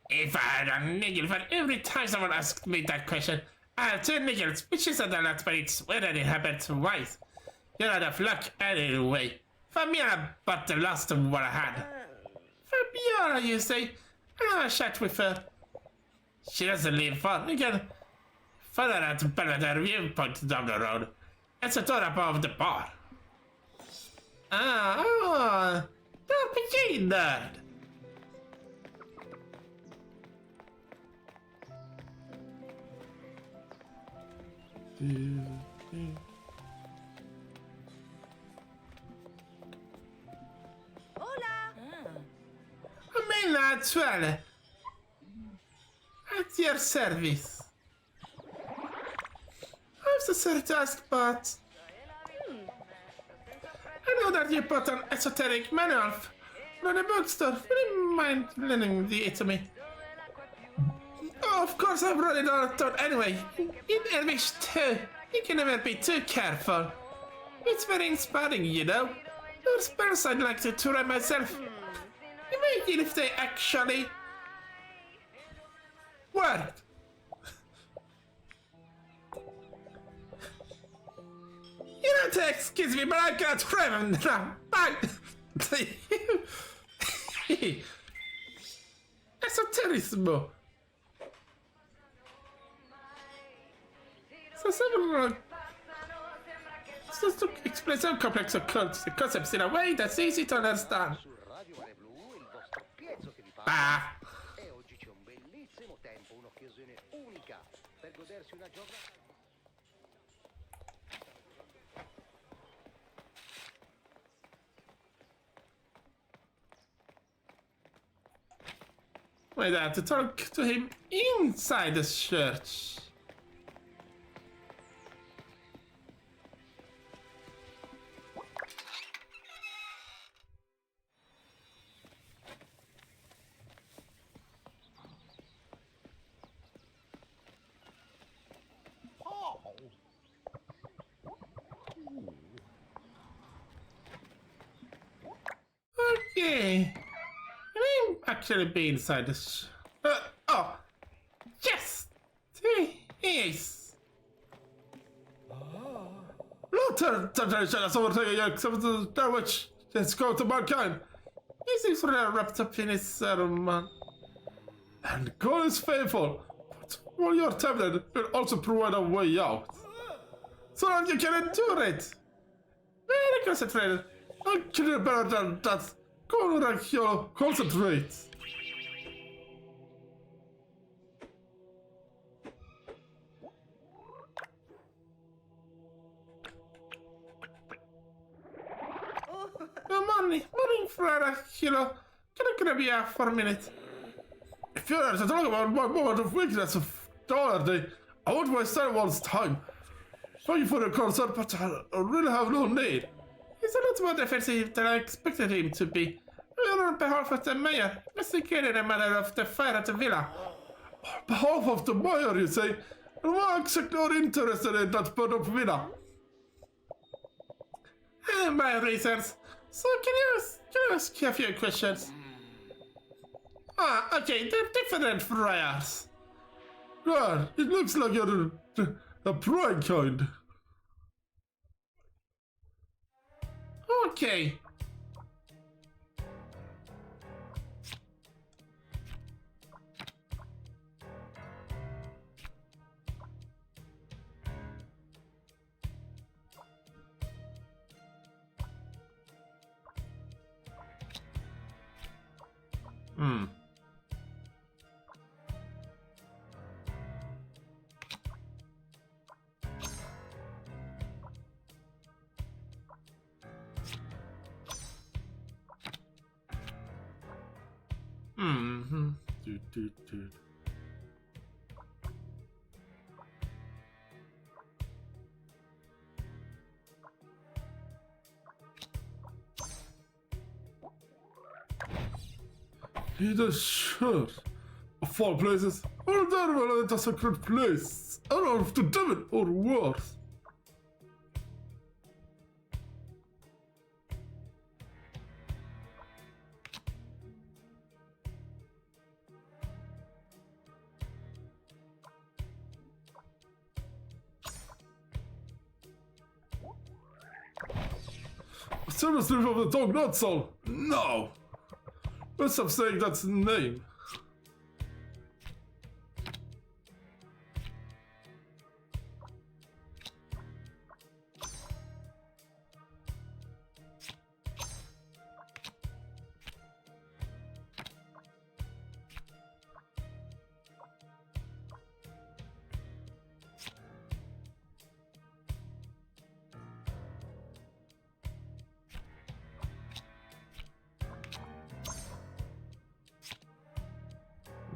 If I had a nickel for every time someone asked me that question, I have 2 nickels, which isn't a lot, but it's when it happened twice. You're out of luck anyway. Fabiola but the last of what I had. Fabiola, you say? I'll have a chat with her. She doesn't live far. You can find her at Belvedere Viewpoint down the road. It's a door above the bar. The RPG nerd. Hola! I'm in as well. At your service. I'm so sorry to ask, but I know that you bought an esoteric manual from the bookstore. Would you mind lending it to me? Oh, of course, I've run it all out anyway. In Elvish too. You can never be too careful. It's very inspiring, you know. Those spells I'd like to try myself. Imagine if they actually worked. You don't have to excuse me, but I can't try them now. Bye. Esoterismo. So several just to explain some complex occult concepts in a way that's easy to understand. Sul Radio Mare Blu, il vostro Pietro che vi parla. Ah. E oggi c'è un bellissimo tempo, un'occasione unica per godersi una giornata. Wait, I have to talk to him inside the church. Okay. Can I actually be inside this? Oh, yes! He is. Luther, temptation has overtaken you, some of the which has go to mankind. He seems really wrapped up in his sermon. And God is faithful, but while you're tempted, will also provide a way out. So that you can endure it. Very concentrated. I'll kill you better than that. Go like you concentrate. Morning, Freda, can I grab you for a minute? If you're to talk about my moment of weakness of dollar day, I won't waste anyone's time. Thank you for the concern, but I really have no need. He's a lot more defensive than I expected him to be. On behalf of the mayor, investigating the matter of the fire at the villa. On behalf of the mayor, you say? And why exactly are interested in that burnt up villa? My reasons. So can I ask you a few questions? Okay, they're different prayers. God, it looks like you're a pride kind. Okay. Hmm. Mm-hmm. Do. Either sure. Of all places, or Darwin is a sacred place. Or to Devon, or worse. Seriously from the dog, not so. No. Let's stop saying that's the name.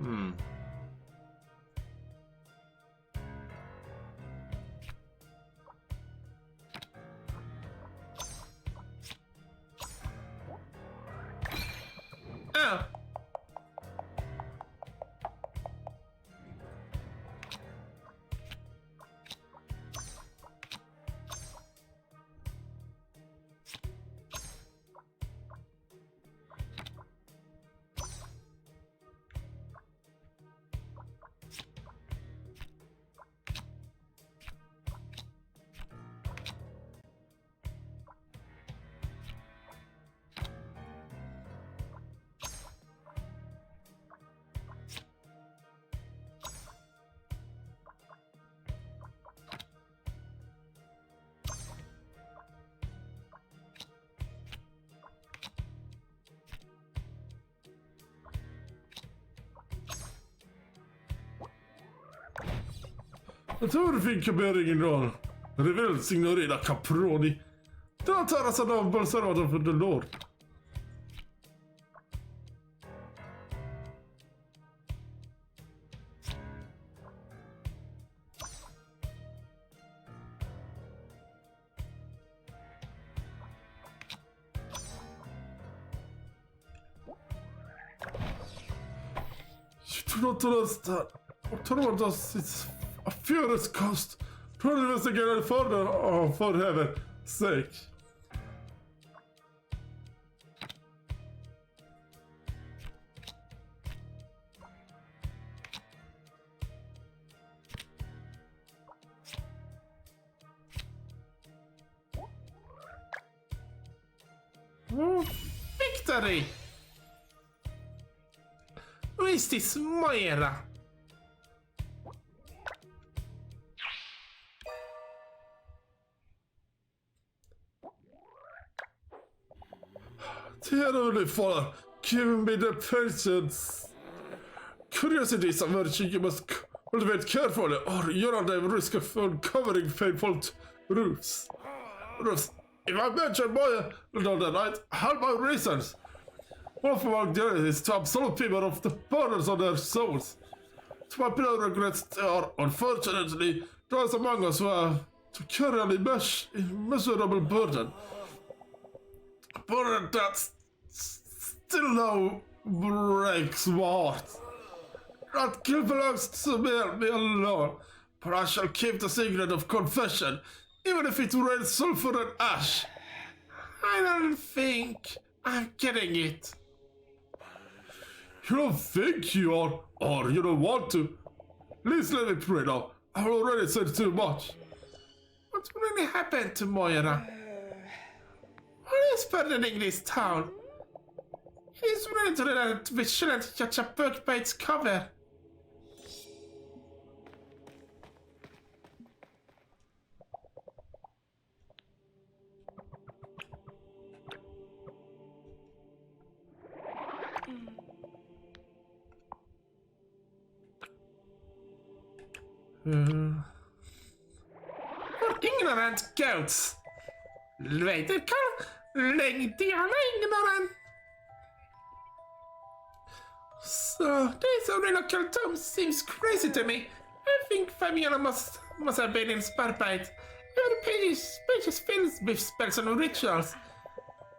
Hmm. Oh. Ett huvudfinkabering all. Revel signorina Caproni. Da taras av Balsarado för the Lord. You do not understand. Toronto's it's a furious cost. Try to investigate it further, oh, for heaven's sake. Oh, victory! Who is this Moira? Dear Holy Father, give me the patience. Curiosity is a virtue you must cultivate carefully, or you're at the risk of uncovering painful truths. If I mention Moya on the night, I have my reasons. One of my duties is to absolve people of the burdens on their souls. To my bitter regrets, there are unfortunately those among us who have to carry an immeasurable burden. A burden that still now breaks my heart. That guilt belongs to me alone, but I shall keep the secret of confession, even if it rains sulfur and ash. I don't think I'm getting it. You don't think you are, or you don't want to. Please let me pray now. I've already said too much. What really happened to Moira? What is burdening this town? It is really that we shouldn't judge a book by its cover. For ignorant goats. Later call Legdiana ignorant. So this oracle tomb seems crazy to me. I think Fabiola must have been inspired by it. Your pages filled with spells and rituals.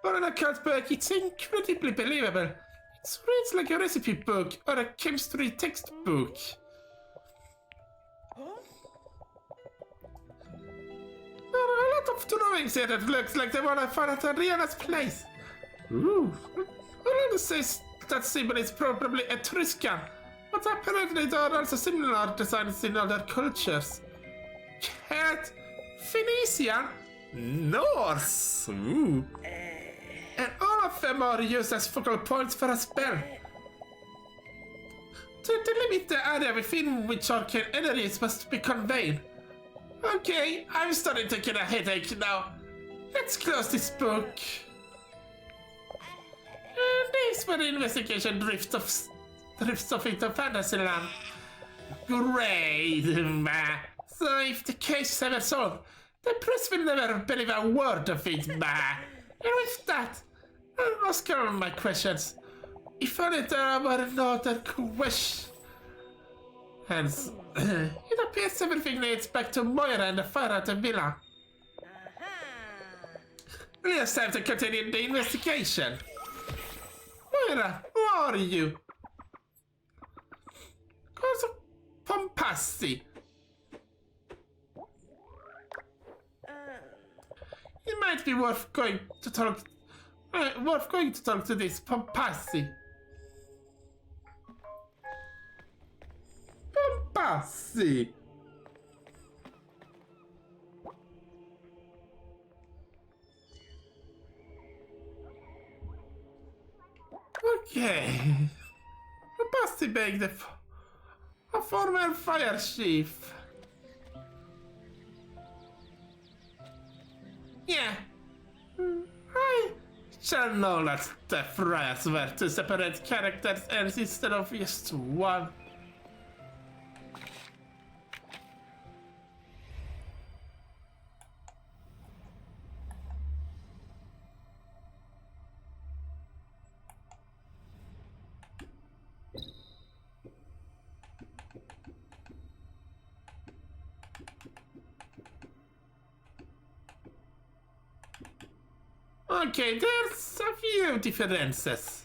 For an occult book, it's incredibly believable. It reads like a recipe book or a chemistry textbook. There are a lot of drawings here that looks like the one I found at Ariana's place. Ooh. Ariana says that symbol is probably Etruscan, but apparently there are also similar designs in other cultures. Cat, Phoenician, Norse. Ooh. And all of them are used as focal points for a spell. To delimit the area within which arcane energies must be conveyed. Okay, I'm starting to get a headache now. Let's close this book. And this where the investigation drifts off into Fantasyland. Great, ma. So if the case is ever solved, the press will never believe a word of it, ma. And with that, I'll ask all my questions. If only there were no other questions. Hence, it appears everything leads back to Moira and the fire at the villa. It's time to continue the investigation. Moira, who are you? Cosa Pompassi. It might be worth going to talk to this Pompassi. Pompassi. Okay. Pompassi begged a former fire chief. Yeah. I shall know that the friars were two separate characters instead of just one. Okay, there's a few differences.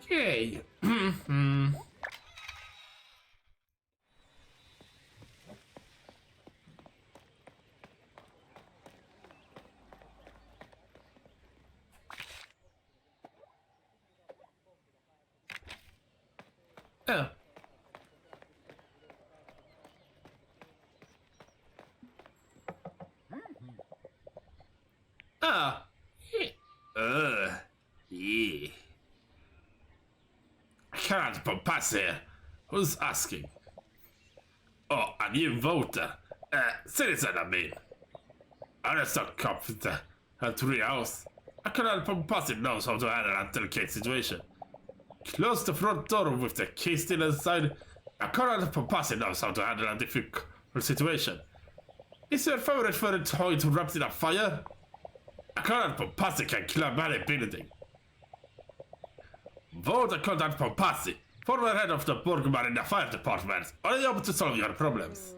Okay. Oh. Ah. Yeah. I can't pass here. Who's asking? Oh, a new voter. Citizen, I mean. I'm just not confident. At 3 hours. I cannot Pompassi knows how to handle a delicate situation. Close the front door with the key still inside. A Colonel Pompassi knows how to handle a difficult situation. Is your favorite food how it erupts in a fire? A Colonel Pompassi can kill a many building. Vote a Colonel Pompassi, former head of the Burgman in the fire department, are you able to solve your problems?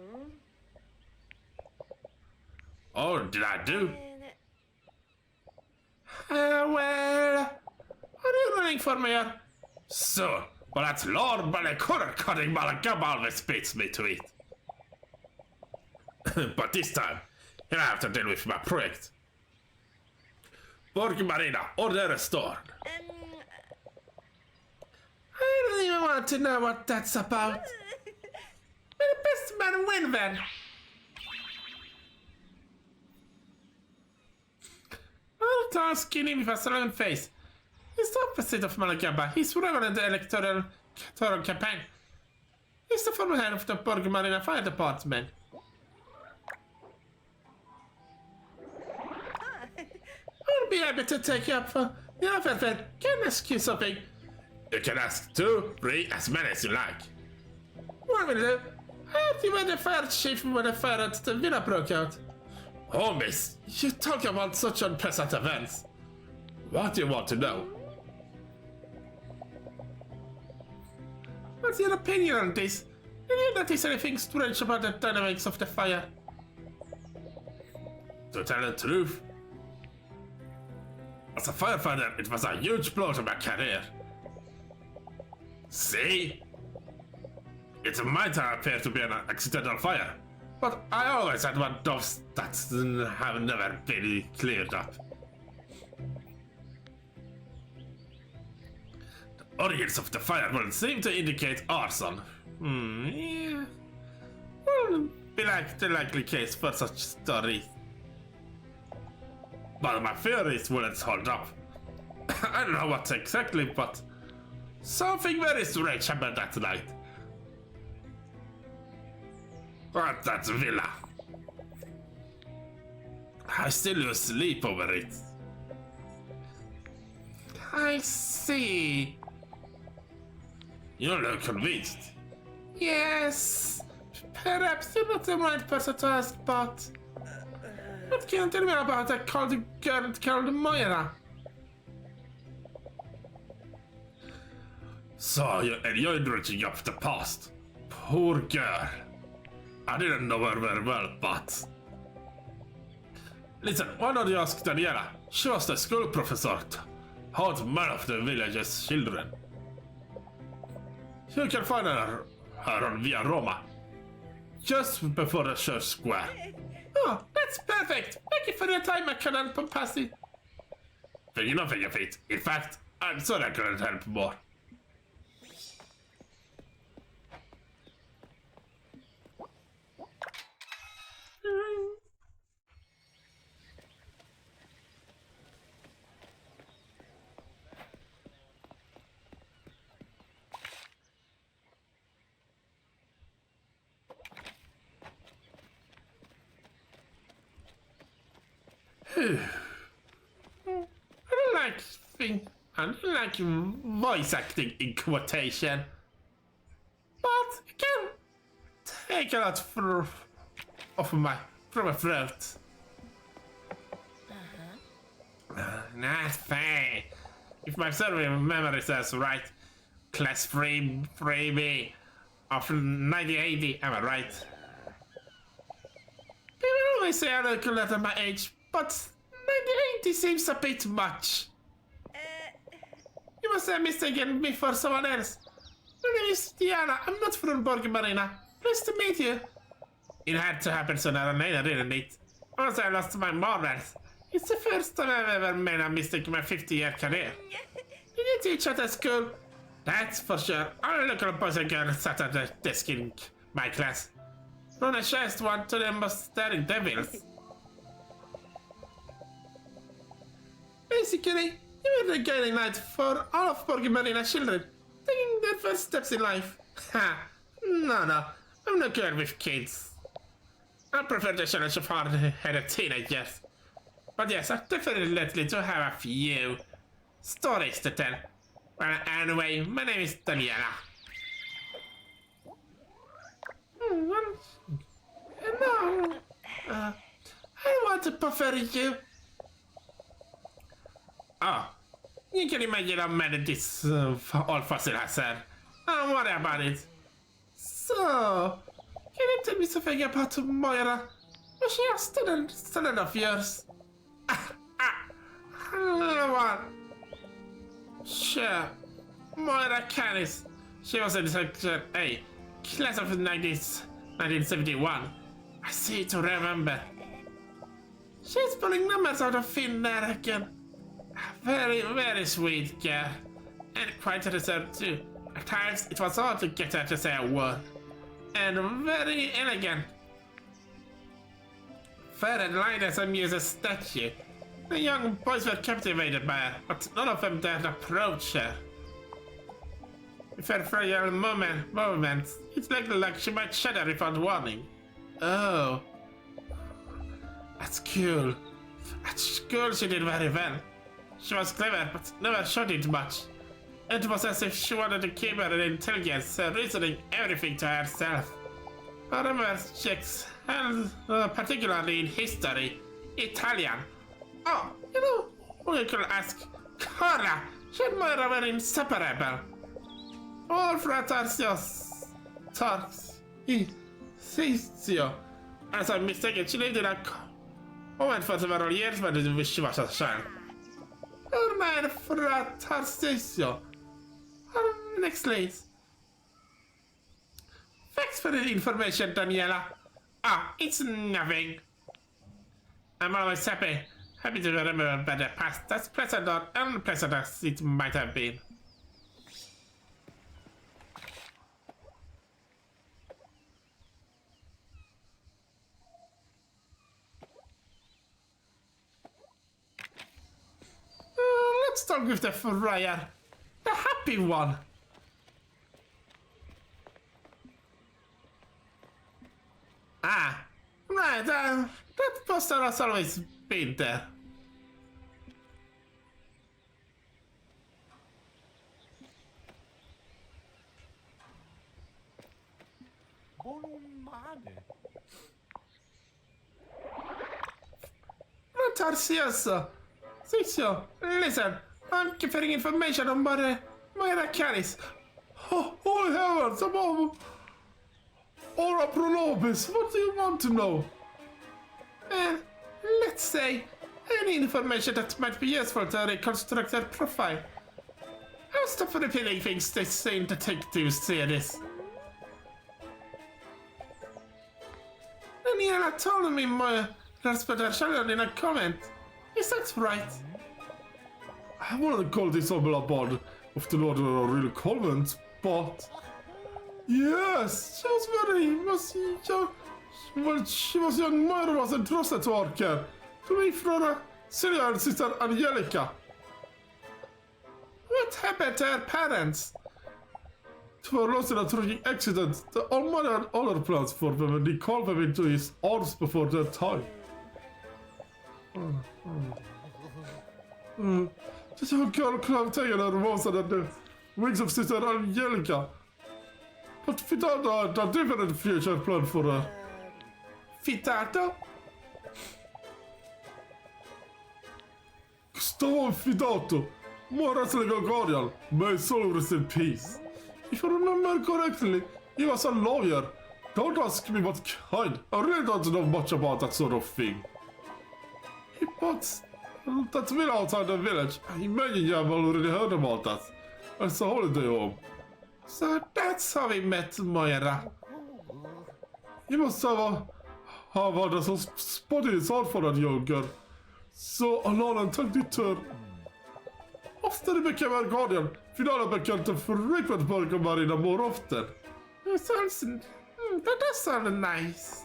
Oh, did I do? Well, what are you running for, Mayor? So, but that's Lord Malacura cutting Malagam always beats me to it. But this time, I have to deal with my project. Borg Marina, order restored. I don't even want to know what that's about. May the best man win then. A tall, skinny with a sullen face. He's the opposite of Malagamba. He's running in the electoral campaign. He's the former head of the Borgmarina Fire Department. I'll be able to take you up for the offer. Can I ask you something? You can ask 2, 3, as many as you like. What will you do? I heard you were the fire chief when the fire at the villa broke out. Oh, miss, You talk about such unpleasant events. what do you want to know? What's your opinion on this? Did you notice anything strange about the dynamics of the fire? To tell the truth, as a firefighter, it was a huge blow to my career. See? It might appear to be an accidental fire, but I always had one those that have never been cleared up. The origins of the fire will seem to indicate arson. Yeah. Well, be like the likely case for such stories. But my theories wouldn't hold up. I don't know what exactly, but something very strange happened that night. At that villa. I still lose sleep over it. I see. You look convinced. Yes. Perhaps you're not the right person to ask, but what can you tell me about a girl called Moira? So you're enriching up the past. Poor girl. I didn't know her very well, but... Listen, why don't you ask Daniela? She was the school professor. Taught many of the village's children. You can find her on Via Roma. Just before the church square. Oh, that's perfect. Thank you for your time, Colonel Pompasi. Thank you nothing of it. In fact, I'm sorry I couldn't help more. I don't like voice acting in quotation, but I can take a lot from my throat. Not fair. If my survey memory says right, class 3B of 1980, am I right? People always say I look a lot at my age, but 1980 seems a bit much. You must have mistaken me for someone else. My name is Diana. I'm not from Borgmarina. Nice to meet you. It had to happen sooner or later, didn't it? Once I lost my morals. It's the first time I've ever made a mistake in my 50-year career. Did you teach at a school? That's for sure. All the little boys and girls sat at the desk in my class. From the shyest one to the most staring devils. Basically, you were the guiding light for all of Borgmarina children, taking their first steps in life. Ha! No, I'm not good with kids. I prefer the challenge of hard-headed teenagers. But yes, I definitely do have a few stories to tell. Well, anyway, my name is Daniela. Hello. I want to prefer you. Oh, you can imagine how many this old fossil has said. Don't worry about it. So, can you tell me something about Moira? Was she a student of yours? What? Sure. Moira Canis. She was in section A, class of 1971. I seem to remember. She's pulling numbers out of thin air again. Very, very sweet girl. And quite reserved too. At times, it was hard to get her to say a word. And very elegant. Fair and light as a muse's statue. The young boys were captivated by her, but none of them dared approach her. With her frail movements, it looked like she might shudder without warning. Oh. At school. At school she did very well. She was clever, but never showed it much. It was as if she wanted to keep her intelligence, her reasoning, everything to herself. However, she excelled particularly in history, Italian. Oh, you know, we could ask Cora. She and Moira were inseparable. All Fratarsio's Tarcio. As I'm mistaken, she lived in a convent for several years when she was a child. Her name Fratarcio. Next please. Thanks for the information, Daniela. Ah, it's nothing. I'm always happy to remember the past, as pleasant or unpleasant as it might have been. Let's talk with the friar. The happy one. Ah, right, that poster has always been there. Tarsioso. Sisio, listen, I'm conferring information on Moira Caris. Oh, holy heavens, above Aura Prolobis, what do you want to know? Let's say, any information that might be useful to reconstruct her profile. I'll stop repeating things they say in detectives series. Daniela told me Moira's potential in a comment. Is that right? I wanted to call this Oblabod of the Lord of a real convent, but... Yes, she was young Moira was entrusted to our care. To me, Flora, Celia and sister Angelica. What happened to her parents? They were lost in a tragic accident. The Almighty had other plans for them and he called them into his arms before their time. The young girl could have taken her rose under the wings of sister Angelica. But Fidato had a different future plan for her. Fidato? Gustavo Fidato, Moira's legal guardian, may his soul rest in peace. If I remember correctly, he was a lawyer. Don't ask me what kind. I really don't know much about that sort of thing. He bought that villa outside the village. I imagine you have already heard about that. It's a holiday home. So that's how we met Moira. He must have had a spot in his heart for that young girl. So alone and tugged to her. After he became her guardian, Fidala began to frequent Burger Marina more often. That does sound nice.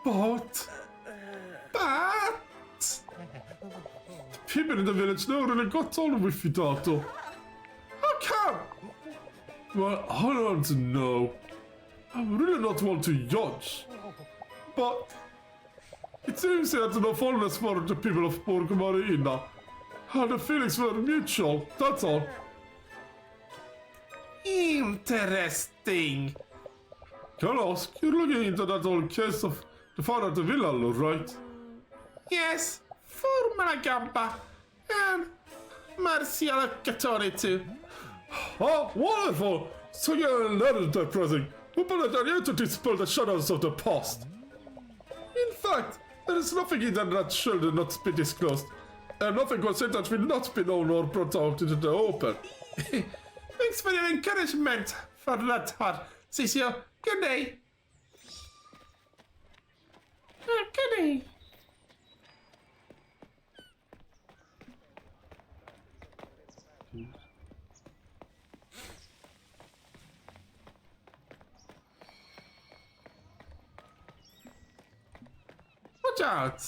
But people in the village never really got on with Fidato. How come? Well, I don't know. I really not want to judge. But it seems he had no fondness for the people of Borgo Marina. And the feelings were mutual, that's all. Interesting. Can I ask, you're looking into that old case of the father of the villa, right? Yes, for Malagamba and Marciala Catoni too. Oh, wonderful! So you're another depressing. Who better than you to dispel the shadows of the past? In fact, there is nothing in that should not be disclosed. And nothing was said that will not be known or brought out into the open. Thanks for your encouragement for that part, Sisio. Good day. Good day. Watch out.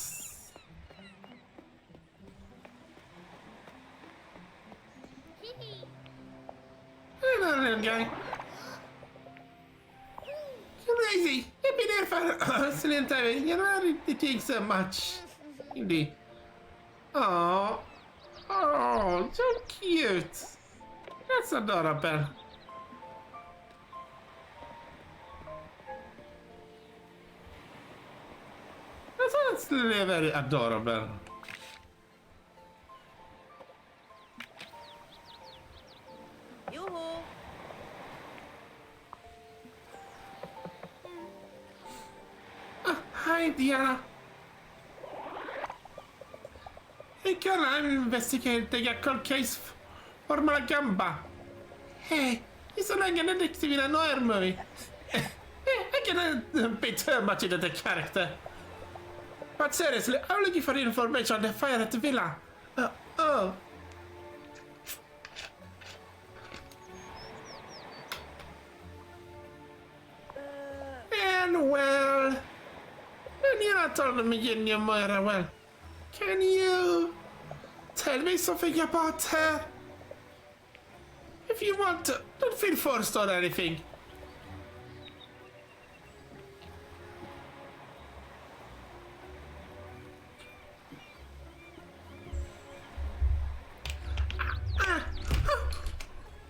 little guy. Crazy. I've been here for a long time. You know, they think so much. Indeed. Oh, oh, so cute. That's adorable. That's really very adorable. Yoo-hoo. Hi, Diana. Hey, girl, I'm investigating a cold case for Malagamba. Hey, io sono anche un detective in a noir movie. I cannot be too much into the character. But seriously, I'm looking for information on the fire at the villa. Oh. And well, and you're not telling me in your Moira well. Can you tell me something about her? If you want to, don't feel forced or anything.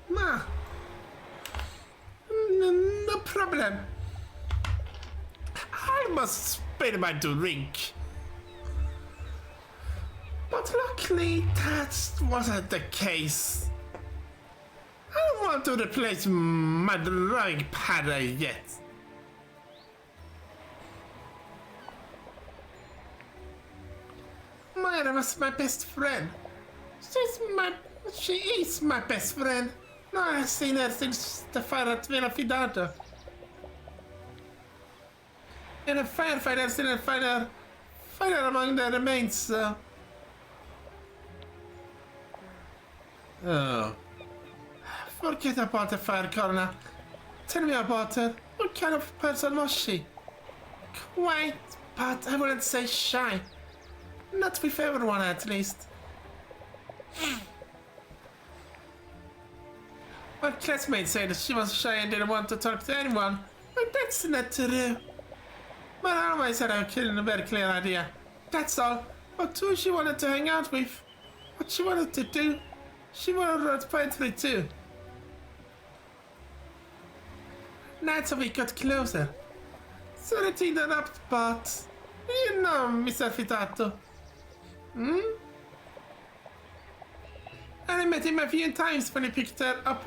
Ma. No problem. I must spill my drink. But luckily, that wasn't the case. I don't want to replace my drawing pad yet. Moira was my best friend. She is my best friend. No, I've seen her since the fire at Villa Fidato. And a firefighter still a fire among the remains. Oh. Forget about the fire coroner. Tell me about her. What kind of person was she? Quiet, but I wouldn't say shy. Not with everyone, at least. My classmates said she was shy and didn't want to talk to anyone, but that's not true. But I always had a very clear idea. That's all. But who she wanted to hang out with, what she wanted to do, she wanted to write poetry too. That's how we got closer. Sorry to interrupt, but you know, Mr. Fidato. I met him a few times when he picked her up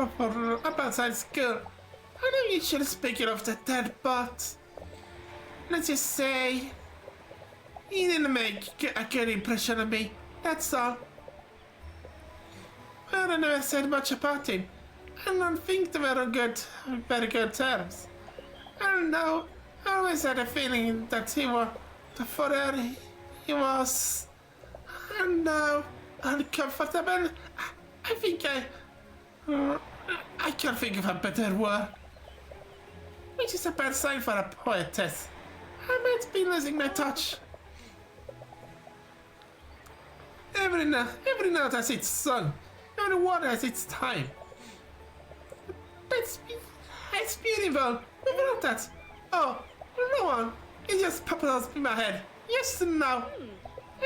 outside school. I know you should speak of the dead, but let's just say he didn't make a good impression on me. That's all. Well, I never said much about him. I don't think they were on very good terms. I don't know. I always had a feeling that he was, for her, he was, I don't know, uncomfortable. I think I can't think of a better word. Which is a bad sign for a poetess. I might be losing my touch. Every note has its song. Every word has its time. That's beautiful. Without that, oh, no one. It just popped up in my head. Yes and no.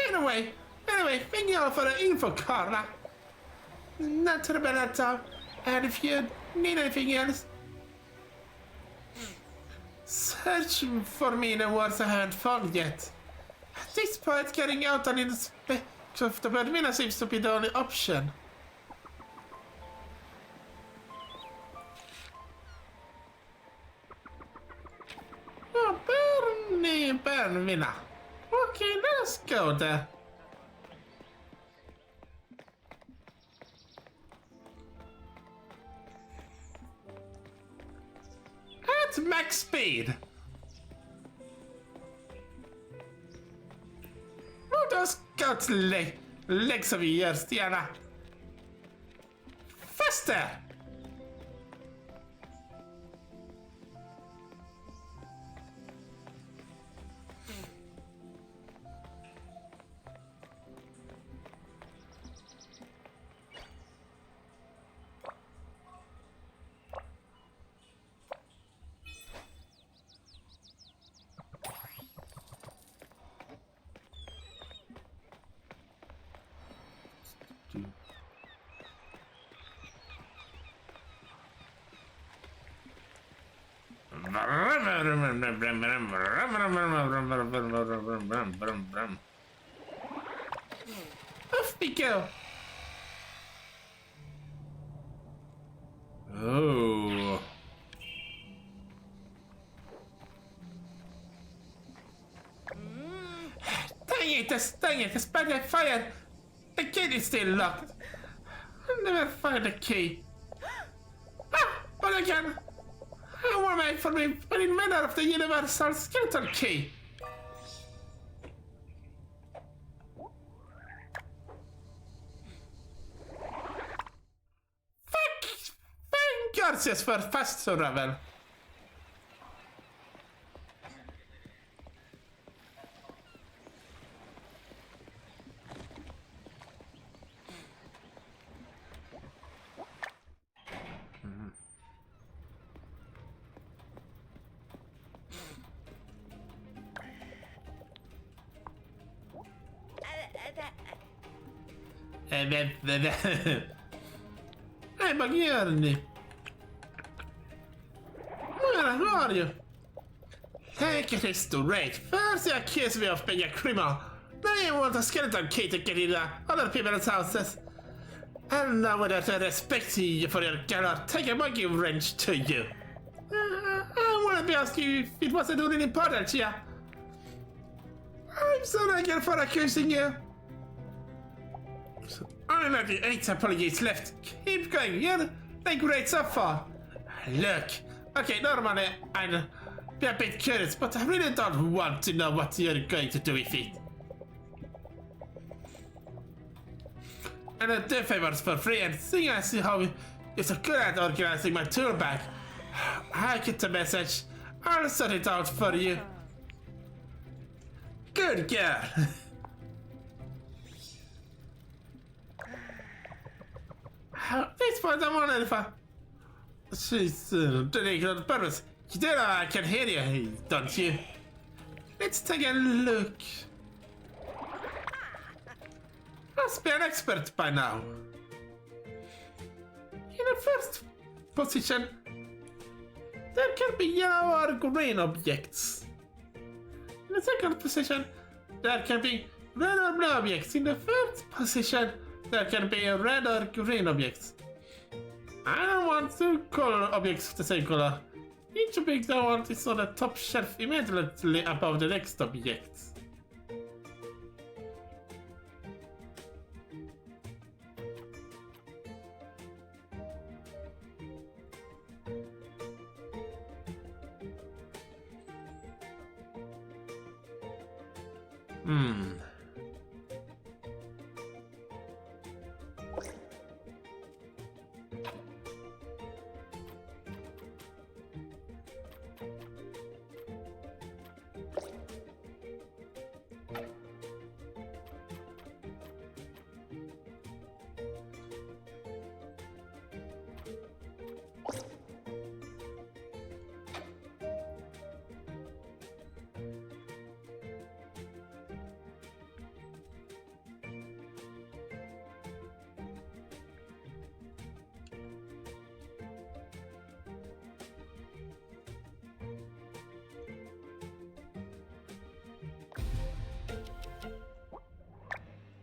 Anyway, thank you all for the info, Carla. Not trouble at all. And if you need anything else, search for me in the words I haven't found yet. At this point, getting out on the spec of the Bermuda seems to be the only option. Oh, Bermuda. Okay, let's go there. At max speed. Oh, those goats legs of yours, Diana. Faster. Off we go. Oh. Dang it, the spider fired. The gate is still locked. I never find the key. Ah, but again. I want to make for me an inventor of the universal skeleton key. Thank Garcias för fast survival. Hey, vad gör ni? Who are you? Take it is too late. First you accuse me of being a criminal. Now you want a skeleton key to get in other people's houses. And now without respect you for your color, take a monkey wrench to you. I wanted to ask you if it wasn't really important here. I'm sorry again for accusing you. Only 98 apologies left. Keep going, you're doing great so far. Look, okay, normally I'd be a bit curious, but I really don't want to know what you're going to do with it. And I do favors for free, and seeing I see how you're so good at organizing my tour bag, I get the message. I'll sort it out for you. Good girl. This was the one alpha. She's doing it on purpose. You do know I can hear you, don't you? Let's take a look. Must be an expert by now. In the first position, there can be yellow or green objects. In the second position, there can be red or blue objects. In the third position, there can be red or green objects. I don't want two color objects of the same color. Each object I want is on the top shelf immediately above the next object.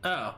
Oh.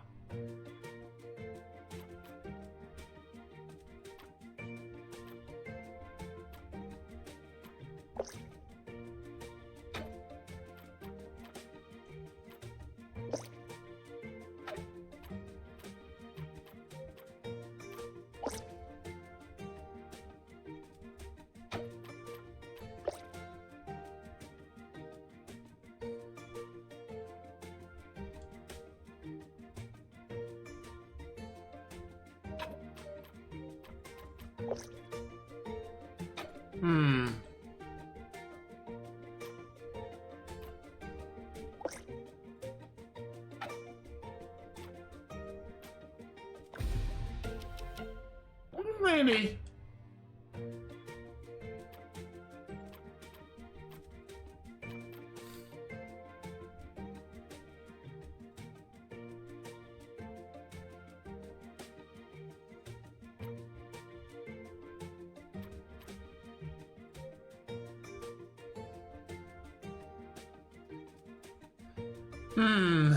Maybe. Hmm.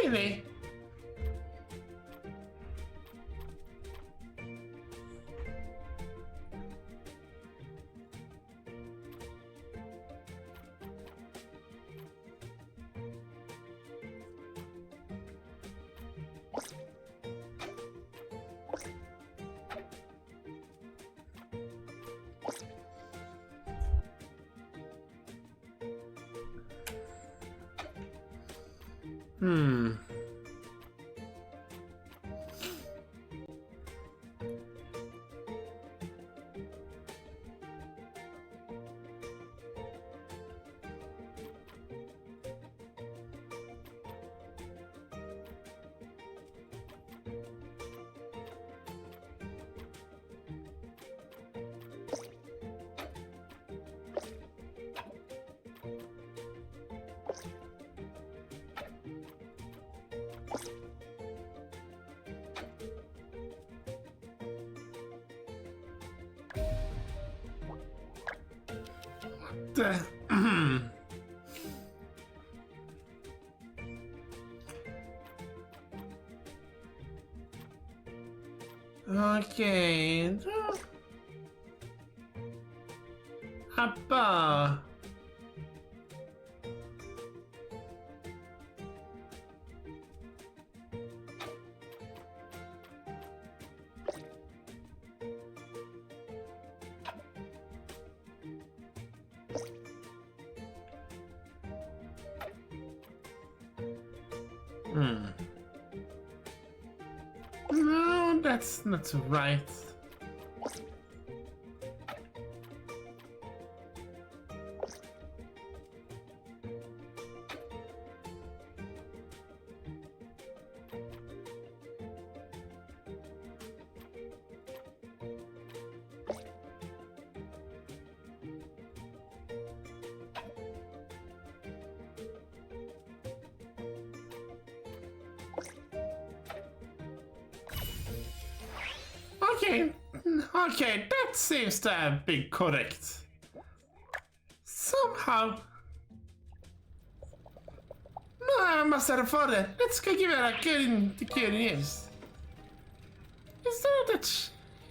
Really? Hmm. The okay. Appa. Hmm. No, that's not right. Okay, okay, that seems to have been correct. Somehow. No, Master Father, let's go give her a good news. Is that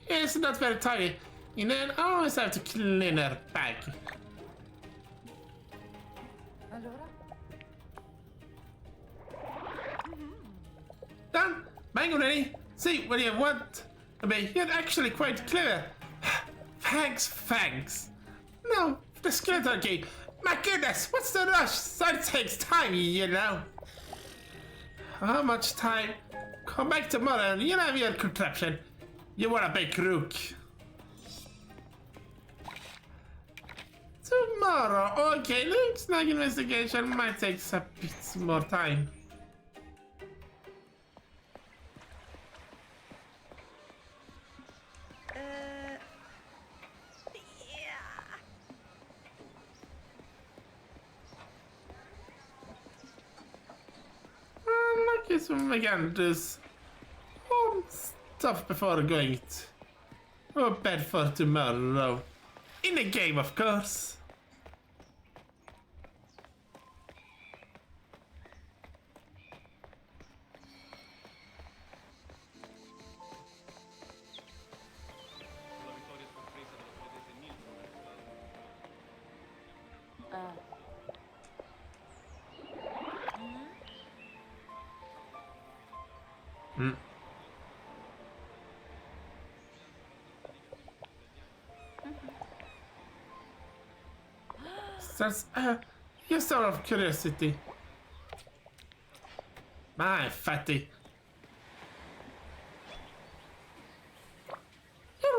it's not very tidy. You know, I always have to clean her bag. Allora? Done. Mango ready. See what you want. I mean, you're actually quite clever. Thanks. No, the skeleton key. My goodness, what's the rush? That takes time, you know. How much time? Come back tomorrow and you'll have your contraption. You want a big rook. Tomorrow, okay, looks like investigation might take a bit more time. I guess we can do stuff before going to bed for tomorrow. In the game, of course. Mm. Starts, just out of curiosity. Ma infatti.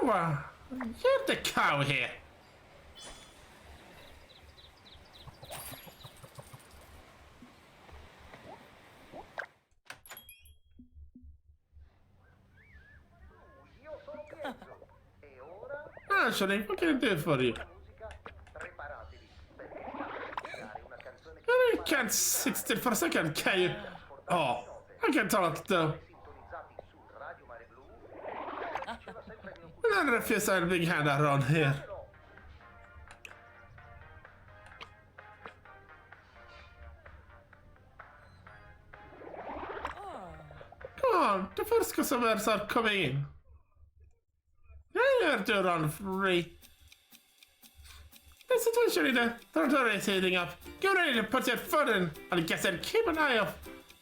You're the cow here. Io sono Pietro. E ora, Actually, what can I do for you? musica, preparatevi. Perché sta per dare una canzone che You can't sit still for a second, can you? Oh, I can talk though. sintonizzati su Radio Mare Blu. Diceva sempre il mio I don't refuse a big hand around here. cucciolo. Come on, the first customers are coming in. You're to run free. The situation in the territory is heating up. Get ready to put your foot in, and guess and keep an eye out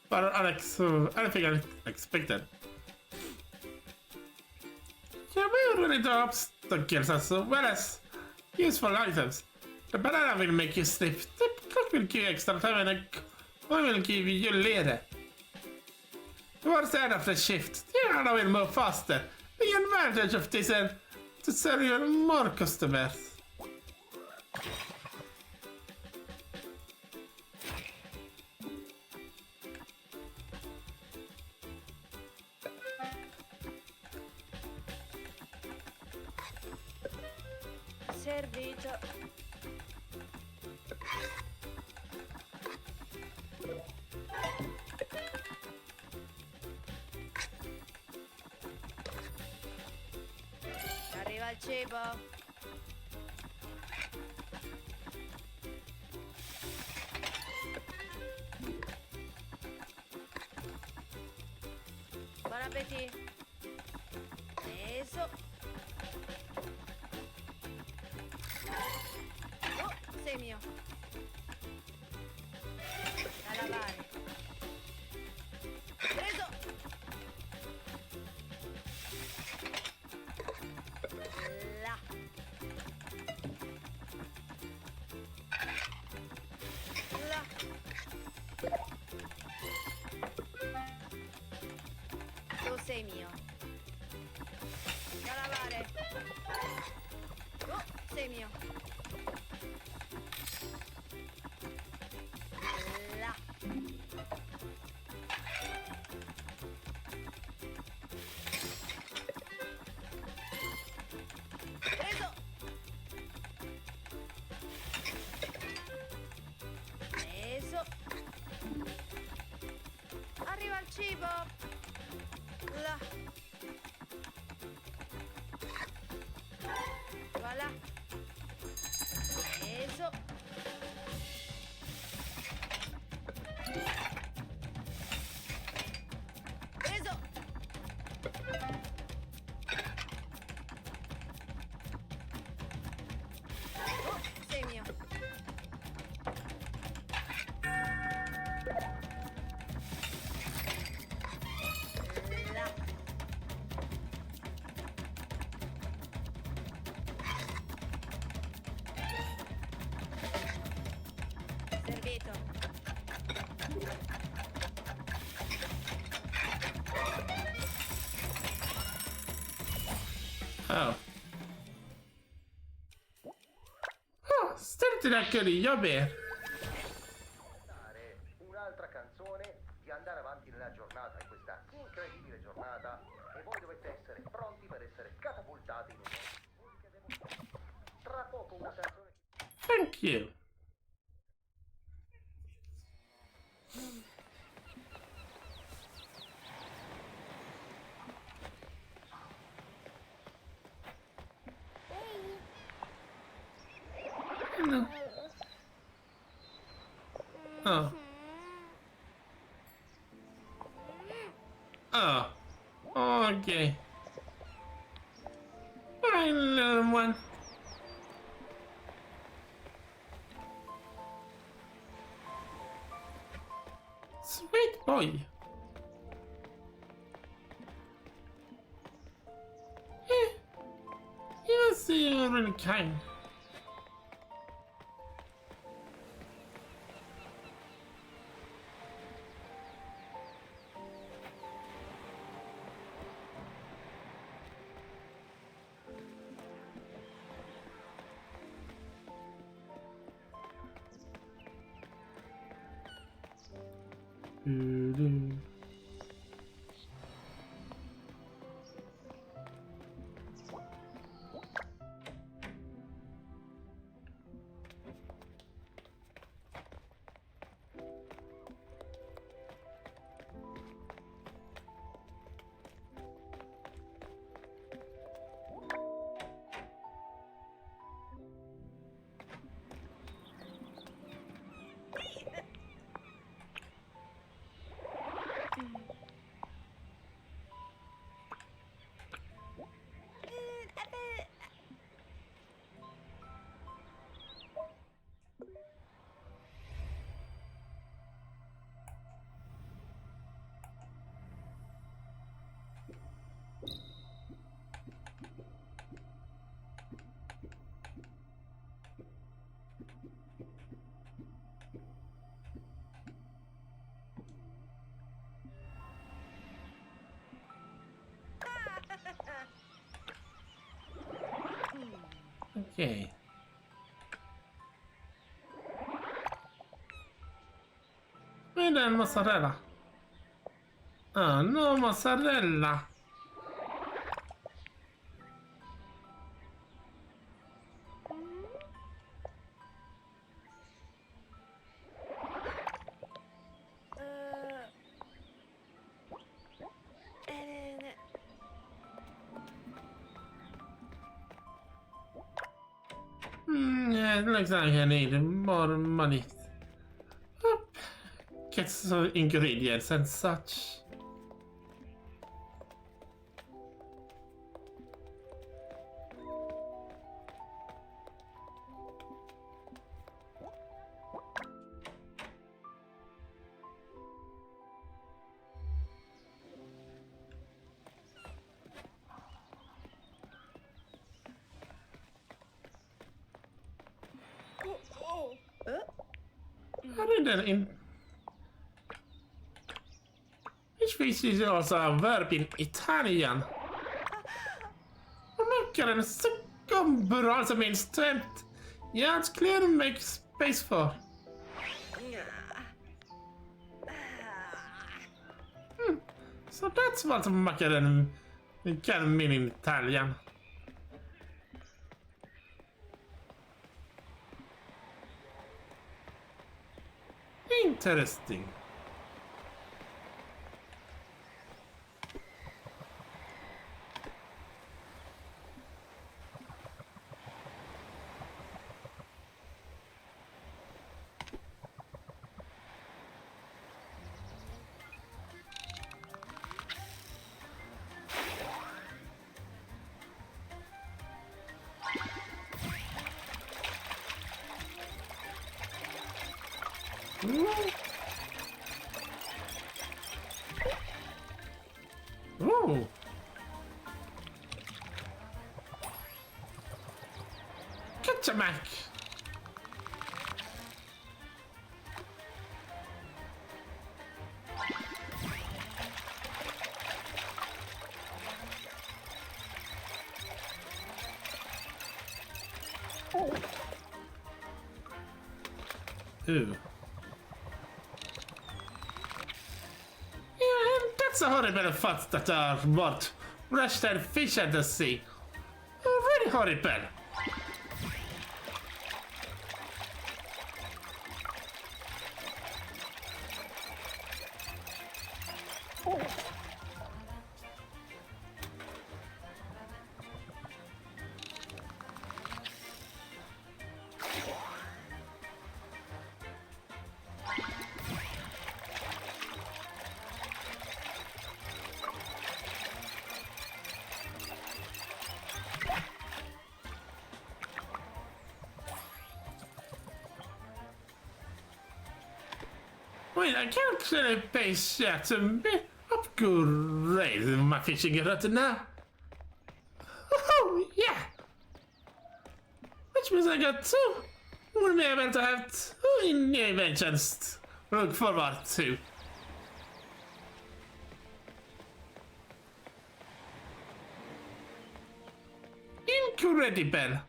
for anything unexpected. You may run into obstacles as well as useful items. The banana will make you sleep. The cook will give you extra time, and the coin will give you later. Towards the end of the shift, the owner will move faster. The advantage of this is to serve you more customers. Servito. Arriva il cibo. Buon appetito. Preso. Oh, sei mio. Da lavare. Preso. Là. Là. Tu sei mio. Da lavare. Oh, sei mio. Là. Preso. Preso. Arriva il cibo. Là. Voilà. Preso. Preso. Oh, sei mio. Là. Servito. Oh. Oh, stenti da carino, beh. Dare un'altra canzone di andare avanti nella giornata, in questa incredibile giornata, e voi dovete essere pronti per essere catapultati in un mondo musica ed emozioni. Tra poco una canzone. Thank you. No. Oh. Oh. Okay. Fine, little one. Sweet boy. see you really kind. Ok. Mira el mozzarella. Ah, no, mozzarella. Yeah, it looks like I need more money. Get some ingredients and such. Which species is also a verb in Italian? Mackaren så bra som instrument. Yeah, it's clear to make space for. So that's what mackaren can mean in Italian. Interesting. Ooh. Catch Mac. Ooh. That's a horrible thought that are what roasted fish at the sea. Very horrible. Wait, I can't clearly base yet to upgrade my fishing route now. Oh, yeah! Musika 2 vore med eventuellt ha två i ny väntjänst. Look forward to. Incredible.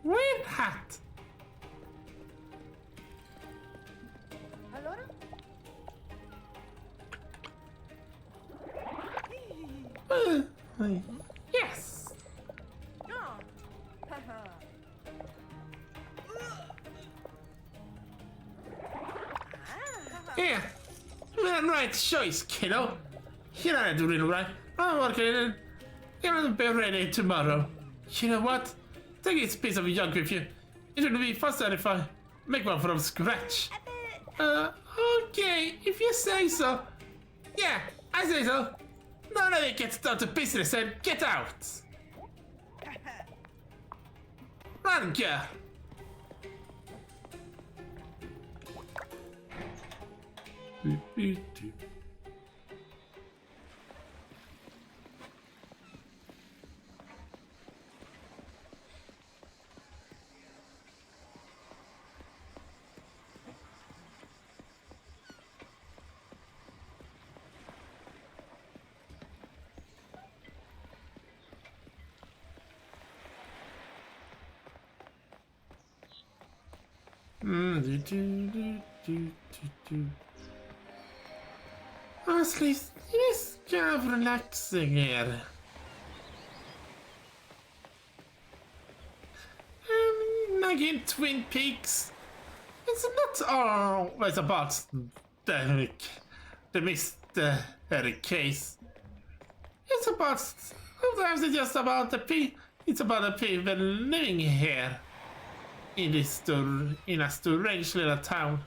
Weird hat. Allora? Yes. No. Haha. Yeah. Well, right choice, kiddo. You're not doing right. I'm working. You're gonna be ready tomorrow. You know what? Take this piece of junk with you. It will be faster if I make one from scratch. Okay, if you say so. Yeah, I say so. Now let me get down to business and get out. Run, girl. Honestly, it is kind of relaxing here. Like in Twin Peaks, it's not always about the mystery case. It's about sometimes it's just about it's about the people living here in in a strange little town.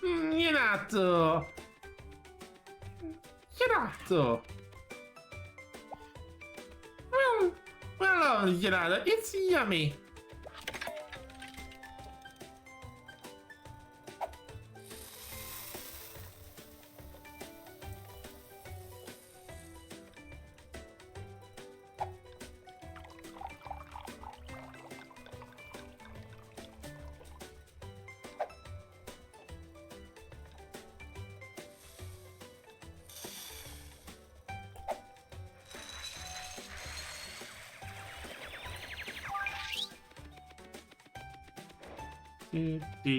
Gelato! Gelato! Well, gelato, it's yummy! Cute!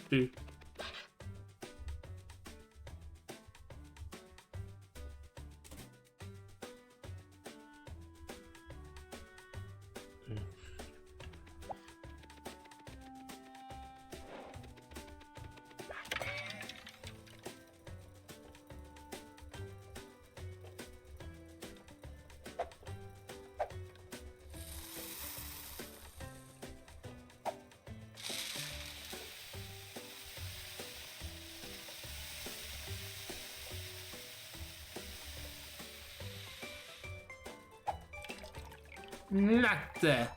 do. Latte.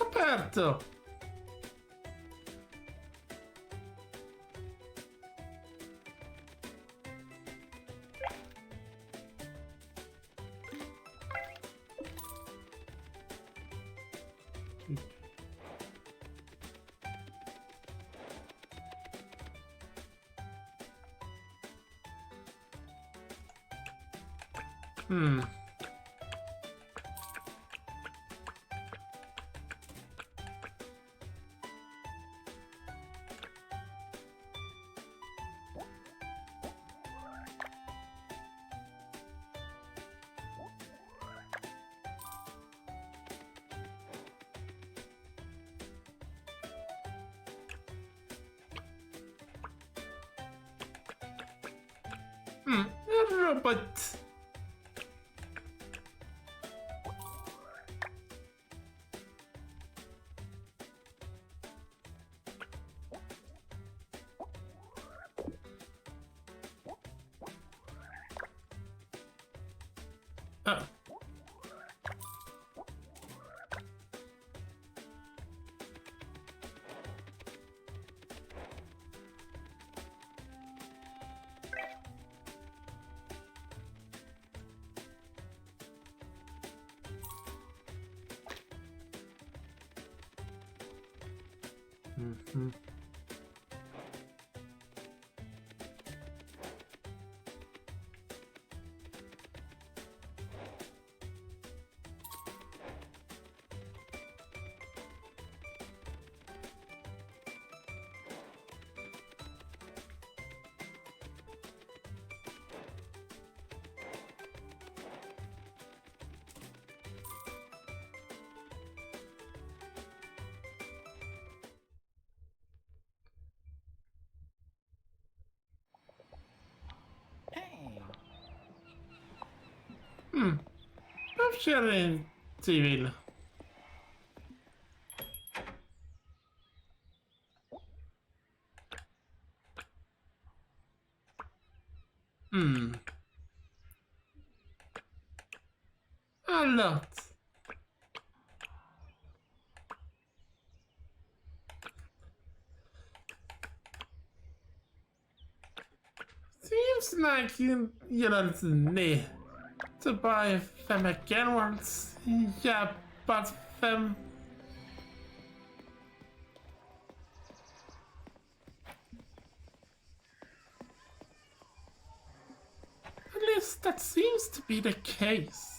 Aperto. Hmm. Robot. Oh. Mhm. Varför kör det civil? Allot. Seems like you don't need to buy them again once. Yeah, but them. At least that seems to be the case.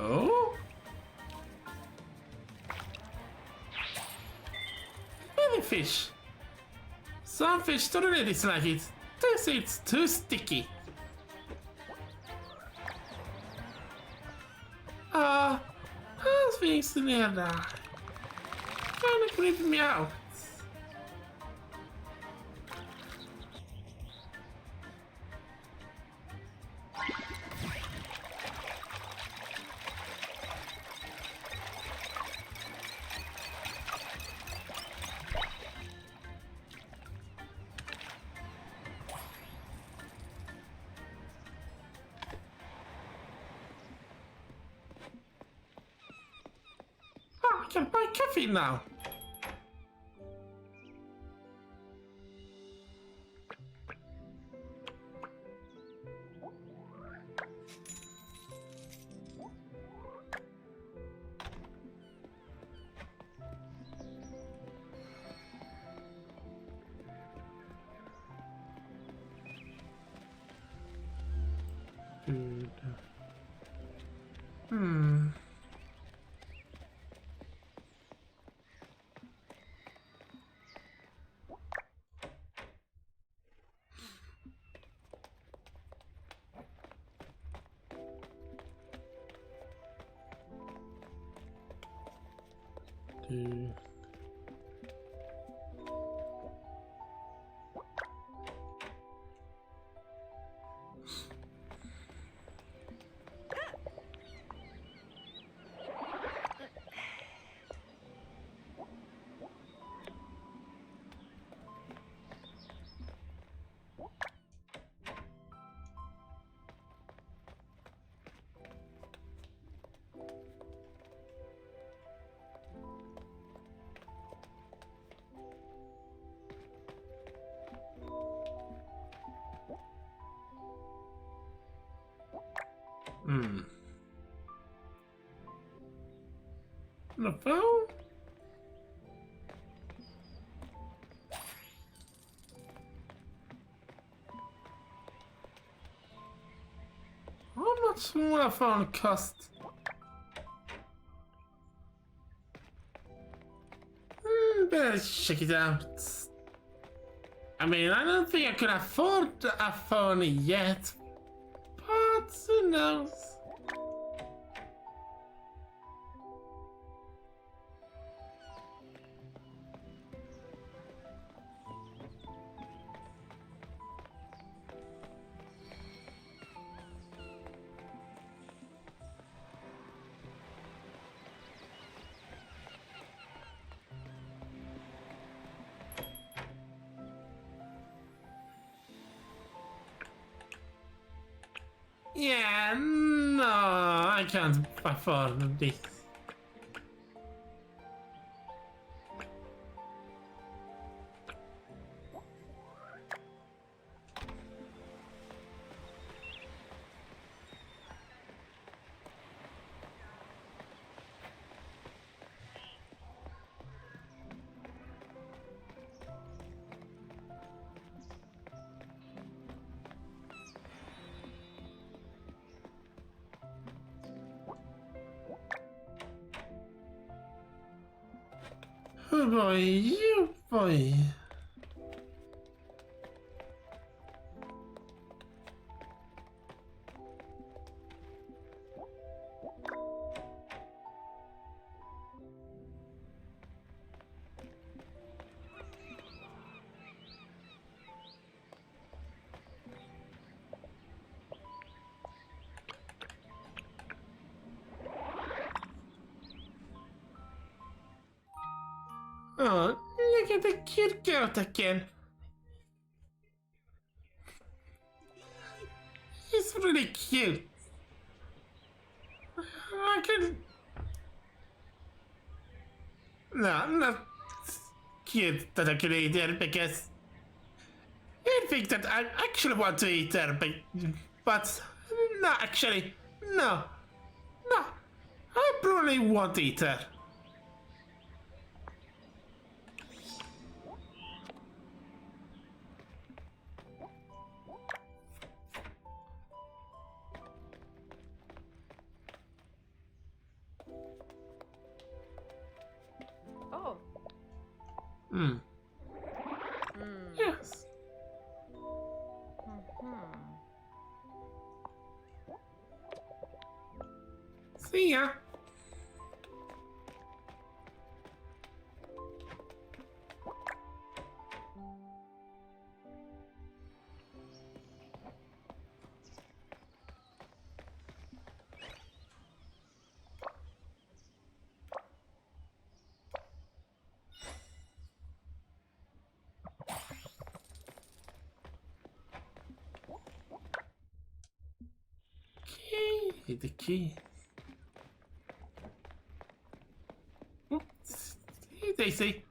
Oh? Many fish. Some fish totally dislike it. They say it's too sticky. Those things together kinda creep me out. can buy coffee now. Dude. Hmm. Dude. Hmm. The phone? How much will a phone cost? Better check it out. I mean, I don't think I could afford a phone yet, but who knows? Yeah, no, I can't afford this. Oh boy, you boy. Oh, look at the cute goat again. He's really cute. I could... No, I'm not cute that I could eat her because I think that I actually want to eat her, but no, actually, no. No, I probably won't eat her. Oh. Hmm. Hmm. Yes. Hmm. See ya. Key. The key. Oop. Daisy.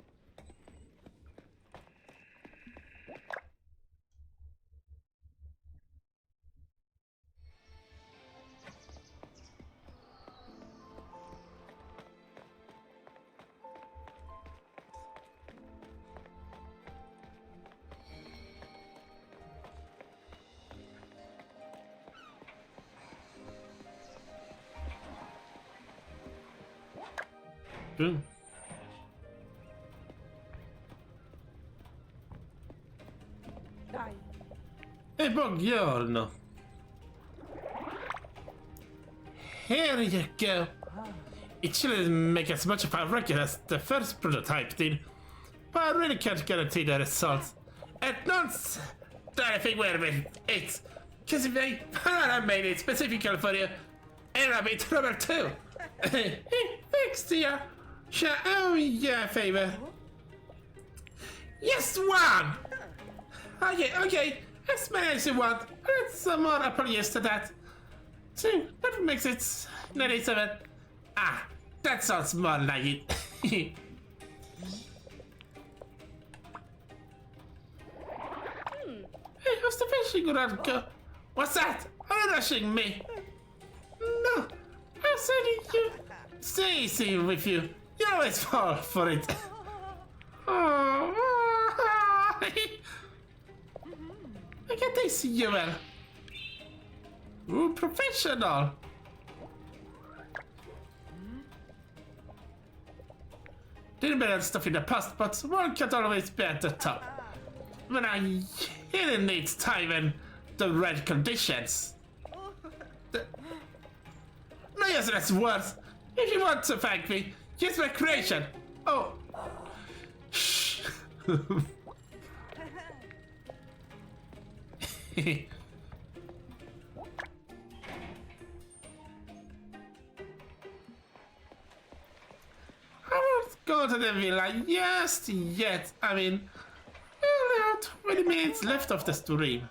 Boom. Dai. E buongiorno. Here you go. It shouldn't make as much of a record as the first prototype did, but I really can't guarantee the results. And nonce that I think we're with it. Because if I made it specifically for you, and I'll be in trouble too. Thanks to you. Sure, oh yeah, favor. Yes, one! Okay, as many as you want. Let's some more apologies to that. So, that makes it 97. Ah, that sounds more like it. Hey, how's the fishing rod go? What's that? Are you rushing me? No, I said you. Stay easy with you. You always fall for it. Oh, I can taste you well. Ooh, professional. Did better stuff in the past, but one can't always be at the top. When I really need time and the right conditions. No, yes, that's worse. If you want to thank me, use my creation. Oh. Shh. I won't go to the villa just yet. I mean, we're about 20 minutes left of the stream.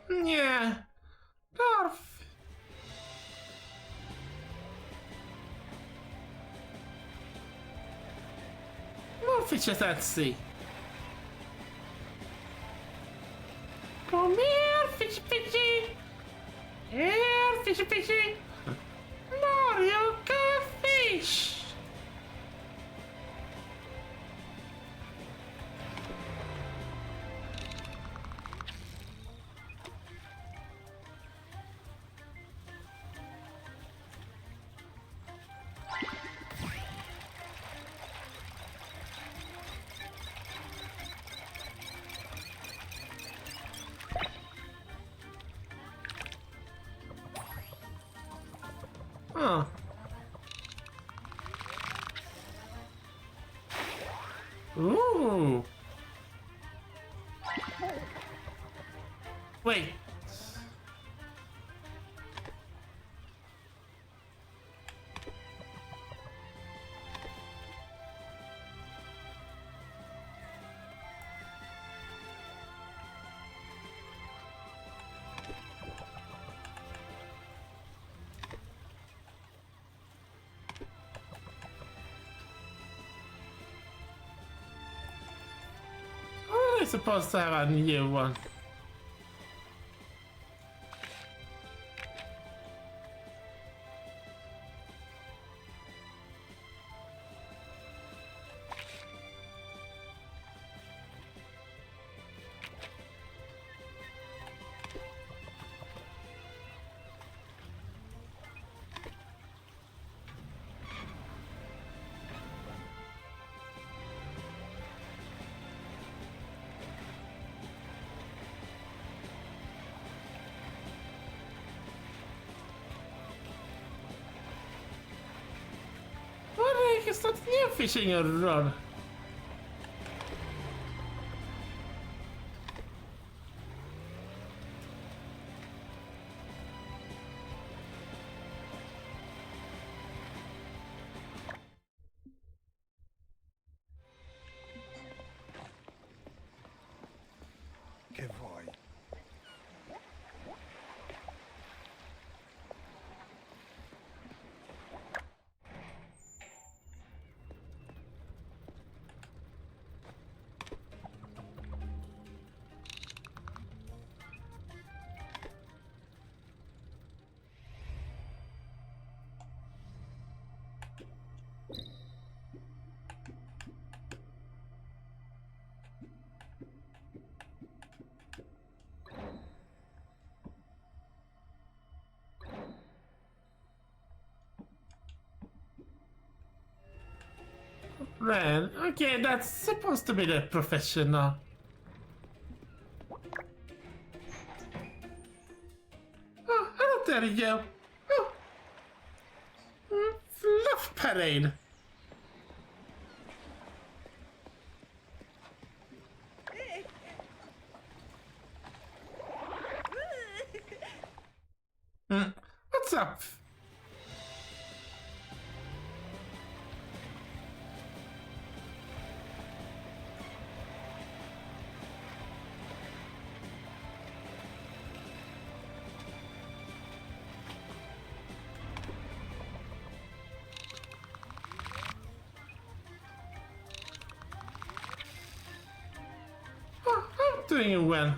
Yeah. Garf. More fishes at sea. Come here, fishy fishy. Here, fishy fishy. Mario got fish. Huh. Ooh. Wait. We're supposed to have a new one. What the heck is that new fishing rod? Che vuoi? Ren, okay, that's supposed to be the professional. Oh, hello there, you. Oh. Fluff parade. What's up? Oh, I'm doing well.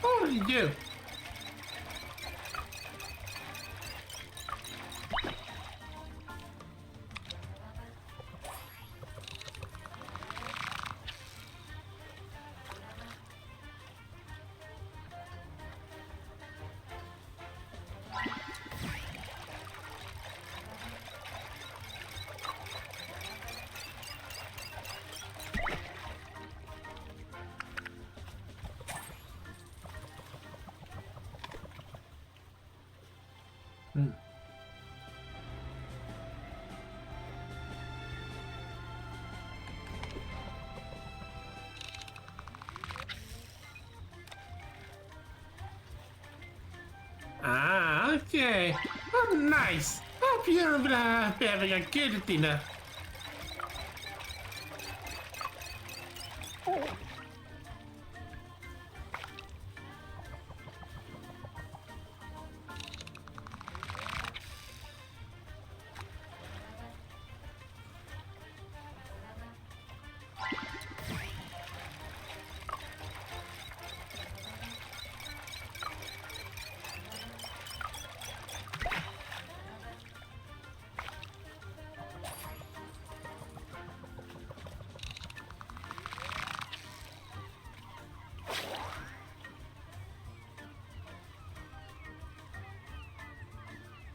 How are you? Ah, okay. Oh, nice. Hope you're having a good dinner.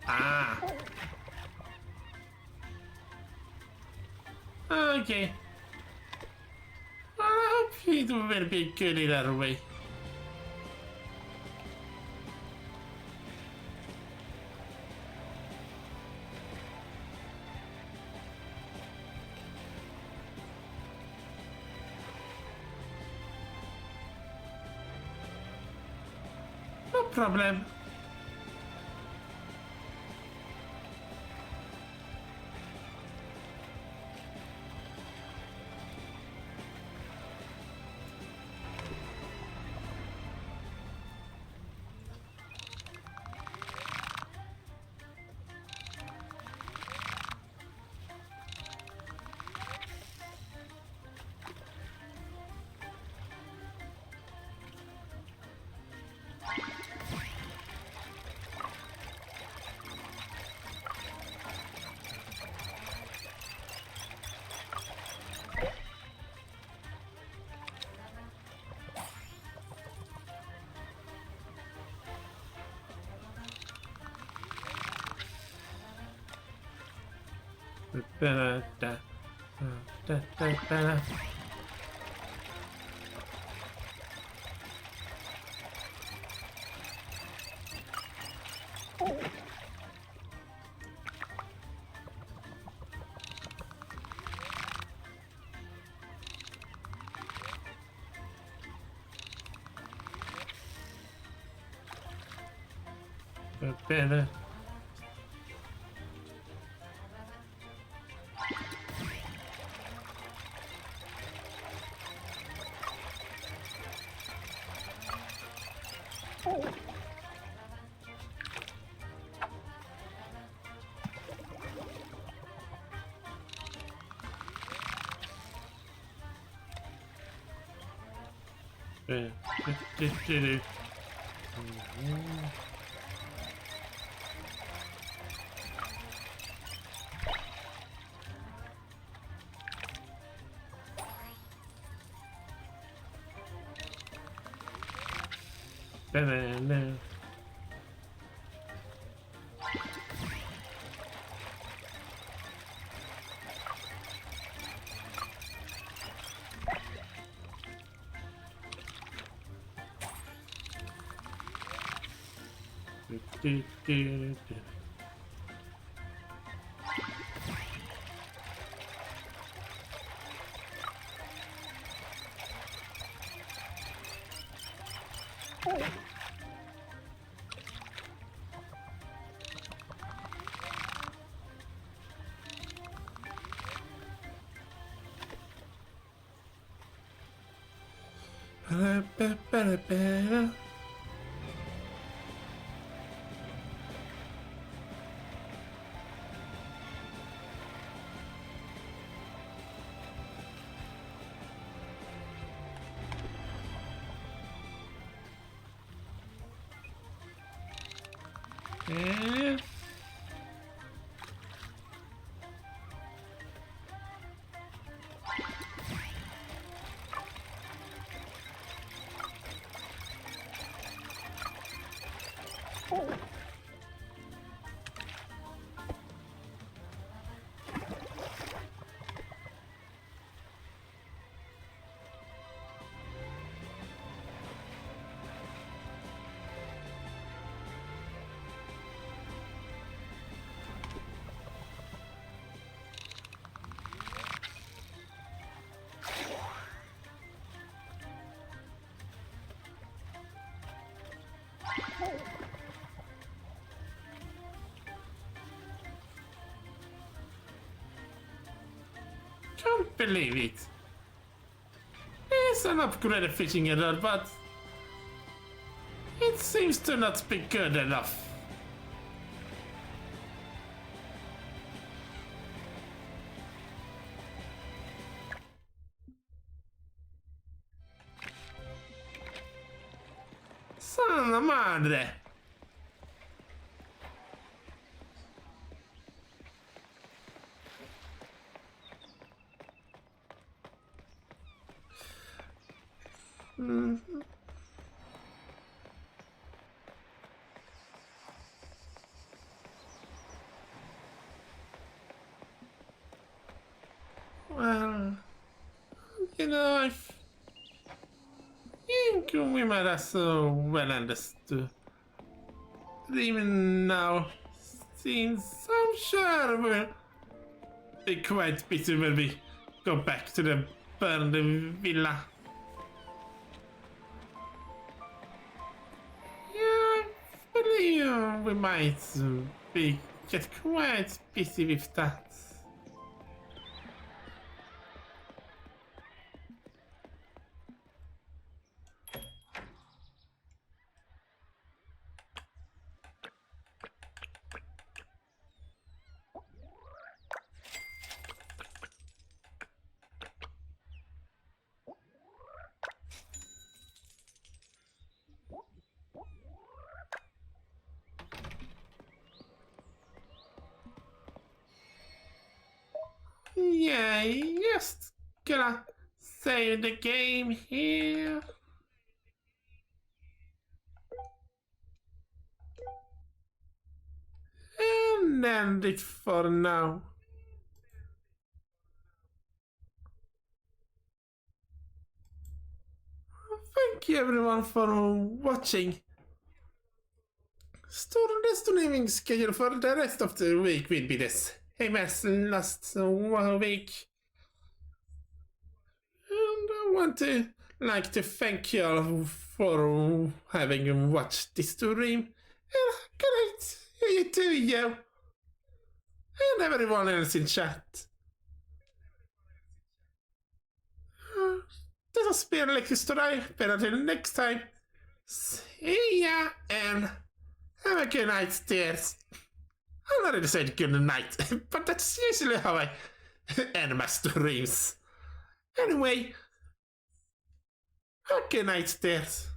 Ah. Okay. I hope it will be good either way. No problem. Da, da, da, da, da. Better. Banana. Ba-da-ba-ba-da-ba-da. Eh? Can't believe it. It's an upgraded fishing error, but it seems to not be good enough. Sanna madre! Mhm. Well, I think we might have so well understood. Even now, seems I'm sure we'll be quite busy when we go back to the burned villa. Yeah, I believe we might be get quite busy with that. Yeah, just gonna save the game here. And end it for now. thank you everyone for watching. The streaming schedule for the rest of the week will be the same as last week. And I want to thank you all for having watched this stream. And great, you too, yo. And everyone else in chat. This has been Lex Story, but until next time, see ya and have a good night, dears. I already said good night, but that's usually how I end my streams. Anyway, good night, dears.